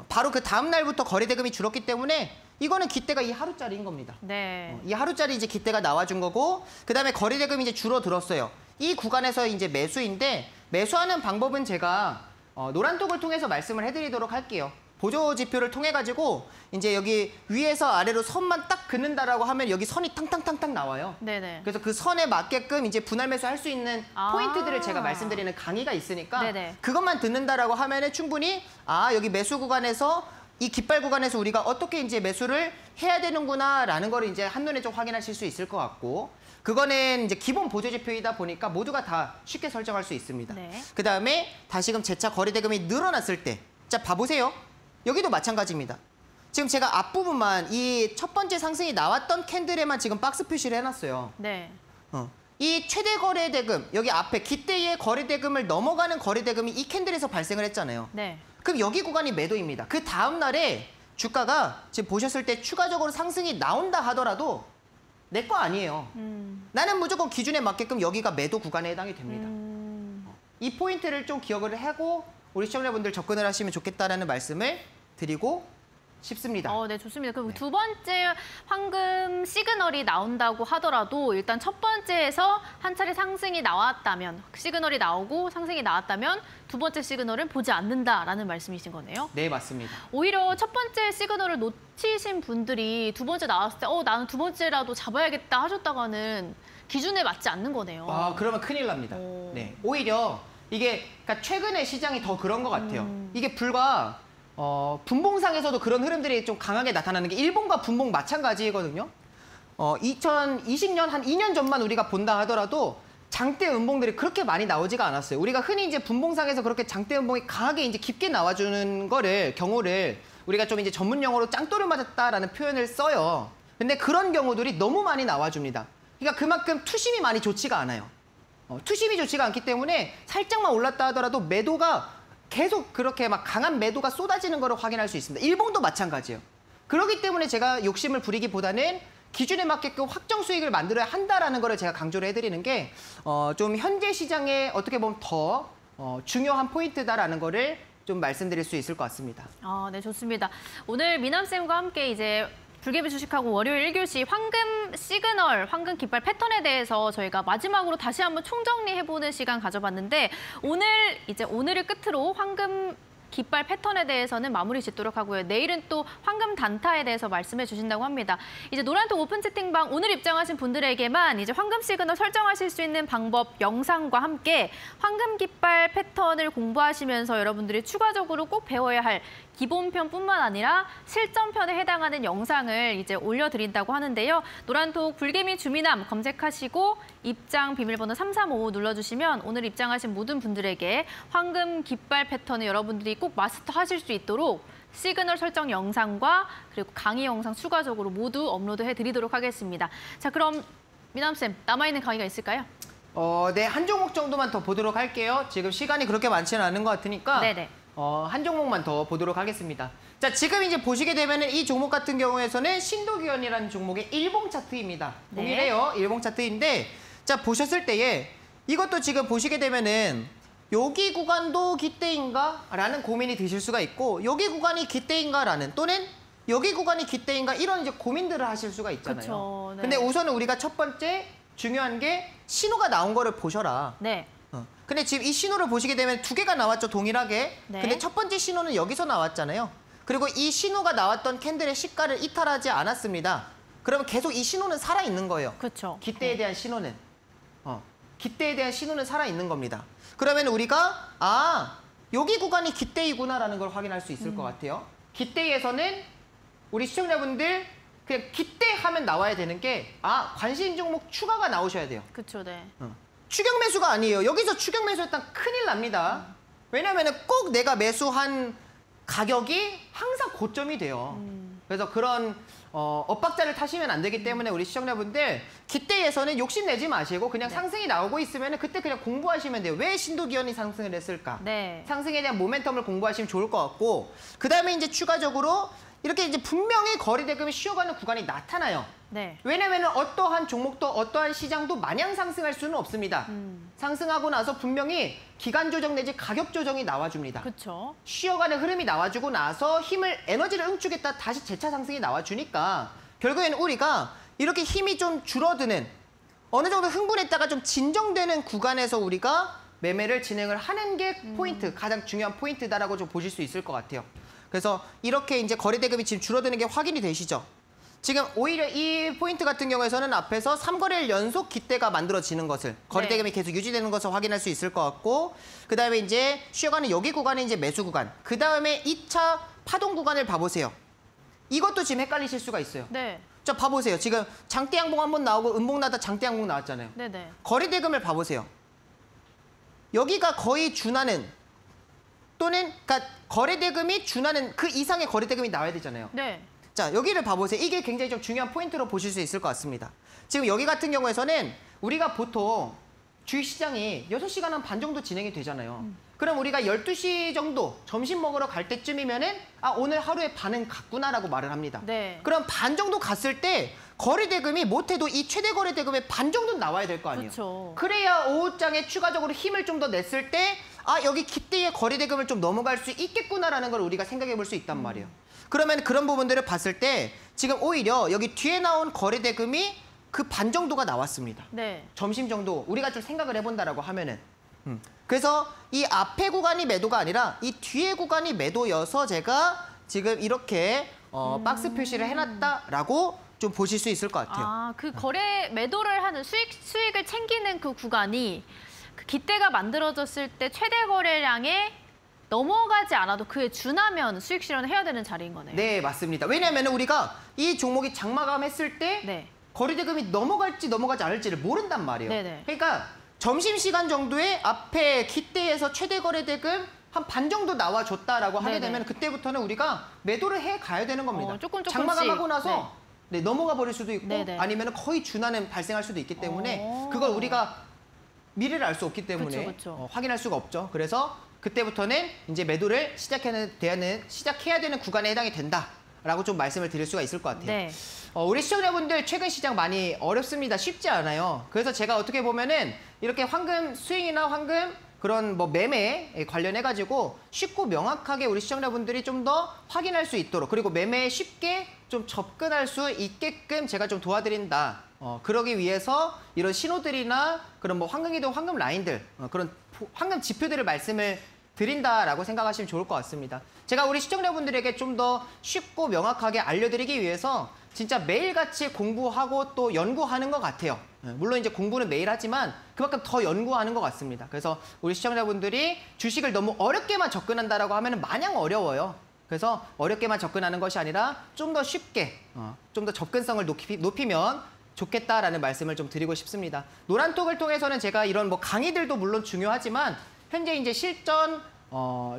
S3: 바로 그 다음 날부터 거래 대금이 줄었기 때문에
S4: 이거는 기대가 이 하루짜리인 겁니다.
S1: 네.
S4: 이 하루짜리 이제 기대가 나와준 거고, 그다음에 거래 대금이 이제 줄어들었어요. 이 구간에서 이제 매수인데, 매수하는 방법은 제가 노란톡을 통해서 말씀을 해드리도록 할게요. 보조 지표를 통해 가지고 이제 여기 위에서 아래로 선만 딱 긋는다라고 하면 여기 선이 탕탕탕탕 나와요.
S1: 네네.
S4: 그래서 그 선에 맞게끔 이제 분할 매수할 수 있는 포인트들을 제가 말씀드리는 강의가 있으니까
S1: 네네.
S4: 그것만 듣는다라고 하면은 충분히 여기 매수 구간에서 이 깃발 구간에서 우리가 어떻게 이제 매수를 해야 되는구나라는 거를 이제 한눈에 좀 확인하실 수 있을 것 같고, 그거는 이제 기본 보조 지표이다 보니까 모두가 다 쉽게 설정할 수 있습니다.
S1: 네.
S4: 그다음에 다시금 재차 거래 대금이 늘어났을 때, 자 봐보세요. 여기도 마찬가지입니다. 지금 제가 앞부분만 이 첫 번째 상승이 나왔던 캔들에만 지금 박스 표시를 해놨어요.
S1: 네.
S4: 이 최대 거래 대금, 여기 앞에 기대의 거래 대금을 넘어가는 거래 대금이 이 캔들에서 발생을 했잖아요.
S1: 네.
S4: 그럼 여기 구간이 매도입니다. 그 다음 날에 주가가 지금 보셨을 때 추가적으로 상승이 나온다 하더라도 내 거 아니에요. 나는 무조건 기준에 맞게끔 여기가 매도 구간에 해당이 됩니다. 이 포인트를 좀 기억을 하고 우리 시청자분들 접근을 하시면 좋겠다라는 말씀을 드리고 싶습니다.
S1: 네, 좋습니다. 그럼 두 번째 황금 시그널이 나온다고 하더라도 일단 첫 번째에서 한 차례 상승이 나왔다면, 시그널이 나오고 상승이 나왔다면 두 번째 시그널은 보지 않는다라는 말씀이신 거네요.
S4: 네, 맞습니다.
S1: 오히려 첫 번째 시그널을 놓치신 분들이 두 번째 나왔을 때 나는 두 번째라도 잡아야겠다 하셨다가는 기준에 맞지 않는 거네요.
S4: 그러면 큰일 납니다. 네, 오히려 이게 그러니까 최근에 시장이 더 그런 것 같아요. 이게 불과 분봉상에서도 그런 흐름들이 좀 강하게 나타나는 게 일본과 분봉 마찬가지거든요. 2020년 한 2년 전만 우리가 본다 하더라도 장대 음봉들이 그렇게 많이 나오지가 않았어요. 우리가 흔히 이제 분봉상에서 그렇게 장대 음봉이 강하게 이제 깊게 나와주는 경우를 우리가 좀 이제 전문 용어로 짱돌을 맞았다라는 표현을 써요. 근데 그런 경우들이 너무 많이 나와줍니다. 그러니까 그만큼 투심이 많이 좋지가 않아요. 투심이 좋지가 않기 때문에 살짝만 올랐다 하더라도 매도가 계속 그렇게 막 강한 매도가 쏟아지는 거를 확인할 수 있습니다. 일본도 마찬가지예요. 그렇기 때문에 제가 욕심을 부리기보다는 기준에 맞게끔 확정 수익을 만들어야 한다라는 거를 제가 강조를 해드리는 게 좀 현재 시장에 어떻게 보면 더 중요한 포인트다라는 거를 좀 말씀드릴 수 있을 것 같습니다.
S1: 네, 좋습니다. 오늘 미남쌤과 함께 이제 불개미 주식하고 월요일 1교시 황금 시그널, 황금 깃발 패턴에 대해서 저희가 마지막으로 다시 한번 총정리해보는 시간 가져봤는데 오늘을 끝으로 황금 깃발 패턴에 대해서는 마무리 짓도록 하고요. 내일은 또 황금 단타에 대해서 말씀해 주신다고 합니다. 이제 노란톡 오픈 채팅방 오늘 입장하신 분들에게만 이제 황금 시그널 설정하실 수 있는 방법 영상과 함께 황금 깃발 패턴을 공부하시면서 여러분들이 추가적으로 꼭 배워야 할 기본편뿐만 아니라 실전편에 해당하는 영상을 이제 올려드린다고 하는데요. 노란톡 불개미 주미남 검색하시고 입장 비밀번호 3355 눌러주시면 오늘 입장하신 모든 분들에게 황금 깃발 패턴을 여러분들이 꼭 마스터하실 수 있도록 시그널 설정 영상과 그리고 강의 영상 추가적으로 모두 업로드해드리도록 하겠습니다. 자, 그럼 미남쌤 남아있는 강의가 있을까요?
S4: 네, 한 종목 정도만 더 보도록 할게요. 지금 시간이 그렇게 많지는 않은 것 같으니까
S1: 네네.
S4: 한 종목만 더 보도록 하겠습니다. 자, 지금 이제 보시게 되면은 이 종목 같은 경우에서는 신도기원이라는 종목의 일봉 차트입니다.
S1: 네.
S4: 동일해요. 일봉 차트인데, 자, 보셨을 때에 이것도 지금 보시게 되면은 여기 구간도 기대인가? 라는 고민이 드실 수가 있고, 여기 구간이 기대인가? 라는 또는 여기 구간이 기대인가? 이런 이제 고민들을 하실 수가 있잖아요.
S1: 그쵸, 네.
S4: 근데 우선은 우리가 첫 번째 중요한 게 신호가 나온 거를 보셔라.
S1: 네.
S4: 근데 지금 이 신호를 보시게 되면 두 개가 나왔죠, 동일하게.
S1: 네.
S4: 근데 첫 번째 신호는 여기서 나왔잖아요. 그리고 이 신호가 나왔던 캔들의 시가를 이탈하지 않았습니다. 그러면 계속 이 신호는 살아있는 거예요.
S1: 그렇죠.
S4: 기대에 대한 신호는. 기대에 대한 신호는 살아있는 겁니다. 그러면 우리가 여기 구간이 기대이구나라는 걸 확인할 수 있을 것 같아요. 기대에서는 우리 시청자분들 그냥 기대하면 나와야 되는 게 관심 종목 추가가 나오셔야 돼요.
S1: 그렇죠, 네.
S4: 추격 매수가 아니에요. 여기서 추격 매수했다면 큰일 납니다. 왜냐하면 꼭 내가 매수한 가격이 항상 고점이 돼요. 그래서 그런 엇박자를 타시면 안 되기 때문에 우리 시청자분들 기대에서는 욕심내지 마시고 그냥 상승이 나오고 있으면 그때 그냥 공부하시면 돼요. 왜 신도기원이 상승을 했을까?
S1: 네.
S4: 상승에 대한 모멘텀을 공부하시면 좋을 것 같고, 그 다음에 이제 추가적으로 이렇게 이제 분명히 거래대금이 쉬어가는 구간이 나타나요.
S1: 네.
S4: 왜냐하면 어떠한 종목도 어떠한 시장도 마냥 상승할 수는 없습니다. 상승하고 나서 분명히 기간 조정 내지 가격 조정이 나와줍니다.
S1: 그렇죠.
S4: 쉬어가는 흐름이 나와주고 나서 에너지를 응축했다 다시 재차 상승이 나와주니까 결국에는 우리가 이렇게 힘이 좀 줄어드는 어느 정도 흥분했다가 좀 진정되는 구간에서 우리가 매매를 진행을 하는 게 포인트, 가장 중요한 포인트다라고 좀 보실 수 있을 것 같아요. 그래서 이렇게 이제 거래대금이 지금 줄어드는 게 확인이 되시죠? 지금 오히려 이 포인트 같은 경우에서는 앞에서 3거래일 연속 기대가 만들어지는 것을 거래대금이 계속 유지되는 것을 확인할 수 있을 것 같고 그다음에 이제 쉬어가는 여기 구간이 이제 매수 구간 그다음에 2차 파동 구간을 봐보세요. 이것도 지금 헷갈리실 수가 있어요.
S1: 네.
S4: 자 봐보세요. 지금 장대 양봉 한번 나오고 음봉 나다 장대 양봉 나왔잖아요.
S1: 네네.
S4: 거래대금을 봐보세요. 여기가 거의 준하는 또는 그러니까 거래대금이 준하는 그 이상의 거래대금이 나와야 되잖아요.
S1: 네.
S4: 자, 여기를 봐보세요. 이게 굉장히 좀 중요한 포인트로 보실 수 있을 것 같습니다. 지금 여기 같은 경우에서는 우리가 보통 주식시장이 6시간 반 정도 진행이 되잖아요. 그럼 우리가 12시 정도 점심 먹으러 갈 때쯤이면은 오늘 하루에 반은 갔구나라고 말을 합니다.
S1: 네.
S4: 그럼 반 정도 갔을 때 거래대금이 못해도 이 최대 거래대금의 반 정도는 나와야 될 거 아니에요.
S1: 그렇죠.
S4: 그래야 오후장에 추가적으로 힘을 좀 더 냈을 때 여기 기대의 거래대금을 좀 넘어갈 수 있겠구나라는 걸 우리가 생각해 볼 수 있단 말이에요. 그러면 그런 부분들을 봤을 때 지금 오히려 여기 뒤에 나온 거래대금이 그 반 정도가 나왔습니다.
S1: 네.
S4: 점심 정도 우리가 좀 생각을 해본다라고 하면은. 그래서 이 앞에 구간이 매도가 아니라 이 뒤에 구간이 매도여서 제가 지금 이렇게 박스 표시를 해놨다라고 좀 보실 수 있을 것 같아요.
S1: 그 거래 매도를 하는 수익을 챙기는 그 구간이 그 기대가 만들어졌을 때 최대 거래량에 넘어가지 않아도 그에 준하면 수익 실현을 해야 되는 자리인 거네요.
S4: 네, 맞습니다. 왜냐하면 우리가 이 종목이 장마감했을 때
S1: 네.
S4: 거래대금이 넘어갈지 넘어가지 않을지를 모른단 말이에요.
S1: 네네.
S4: 그러니까 점심시간 정도에 앞에 기대에서 최대 거래대금 한 반 정도 나와줬다라고 하게
S1: 네네.
S4: 되면 그때부터는 우리가 매도를 해 가야 되는 겁니다.
S1: 조금씩.
S4: 장마감하고 나서 넘어가 버릴 수도 있고
S1: 네네.
S4: 아니면 거의 준하는 발생할 수도 있기 때문에 그걸 우리가 미래를 알 수 없기 때문에
S1: 그쵸.
S4: 확인할 수가 없죠. 그래서 그때부터는 이제 매도를 시작해야 되는 구간에 해당이 된다라고 좀 말씀을 드릴 수가 있을 것 같아요.
S1: 네.
S4: 우리 시청자분들 최근 시장 많이 어렵습니다. 쉽지 않아요. 그래서 제가 어떻게 보면은 이렇게 황금 스윙이나 황금 그런 뭐 매매에 관련해가지고 쉽고 명확하게 우리 시청자분들이 좀 더 확인할 수 있도록 그리고 매매에 쉽게 좀 접근할 수 있게끔 제가 좀 도와드린다. 그러기 위해서 이런 신호들이나 그런 뭐 황금이든 황금 라인들 그런 황금 지표들을 말씀을 드린다라고 생각하시면 좋을 것 같습니다. 제가 우리 시청자분들에게 좀 더 쉽고 명확하게 알려드리기 위해서 진짜 매일같이 공부하고 또 연구하는 것 같아요. 물론 이제 공부는 매일 하지만 그만큼 더 연구하는 것 같습니다. 그래서 우리 시청자분들이 주식을 너무 어렵게만 접근한다라고 하면 마냥 어려워요. 그래서 어렵게만 접근하는 것이 아니라 좀 더 쉽게, 좀 더 접근성을 높이면 좋겠다라는 말씀을 좀 드리고 싶습니다. 노란톡을 통해서는 제가 이런 뭐 강의들도 물론 중요하지만 현재 이제 실전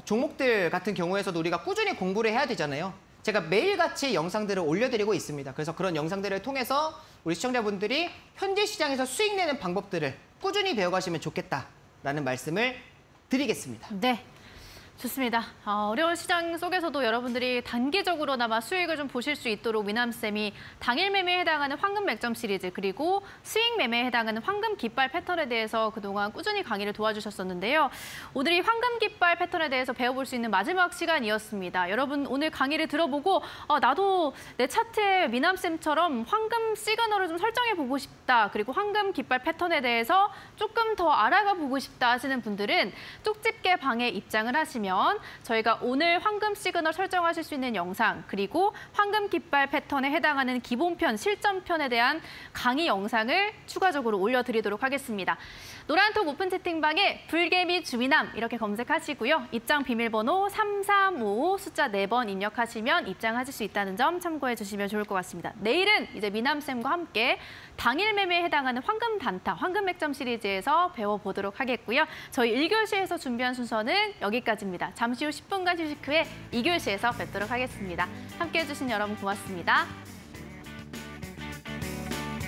S4: 종목들 같은 경우에서도 우리가 꾸준히 공부를 해야 되잖아요. 제가 매일같이 영상들을 올려드리고 있습니다. 그래서 그런 영상들을 통해서 우리 시청자분들이 현재 시장에서 수익 내는 방법들을 꾸준히 배워가시면 좋겠다라는 말씀을 드리겠습니다.
S1: 네. 좋습니다. 어려운 시장 속에서도 여러분들이 단기적으로나마 수익을 좀 보실 수 있도록 미남쌤이 당일 매매에 해당하는 황금 맥점 시리즈 그리고 수익 매매에 해당하는 황금 깃발 패턴에 대해서 그동안 꾸준히 강의를 도와주셨었는데요. 오늘 이 황금 깃발 패턴에 대해서 배워볼 수 있는 마지막 시간이었습니다. 여러분 오늘 강의를 들어보고 나도 내 차트에 미남쌤처럼 황금 시그널을 좀 설정해보고 싶다. 그리고 황금 깃발 패턴에 대해서 조금 더 알아가 보고 싶다 하시는 분들은 쪽집게 방에 입장을 하시면 저희가 오늘 황금 시그널 설정하실 수 있는 영상 그리고 황금 깃발 패턴에 해당하는 기본편, 실전편에 대한 강의 영상을 추가적으로 올려드리도록 하겠습니다. 노란톡 오픈 채팅방에 불개미 주미남 이렇게 검색하시고요. 입장 비밀번호 3355 숫자 4번 입력하시면 입장하실 수 있다는 점 참고해 주시면 좋을 것 같습니다. 내일은 이제 미남쌤과 함께 당일 매매에 해당하는 황금 단타, 황금 맥점 시리즈에서 배워보도록 하겠고요. 저희 1교시에서 준비한 순서는 여기까지입니다. 잠시 후 10분간 휴식 후에 2교시에서 뵙도록 하겠습니다. 함께해 주신 여러분 고맙습니다.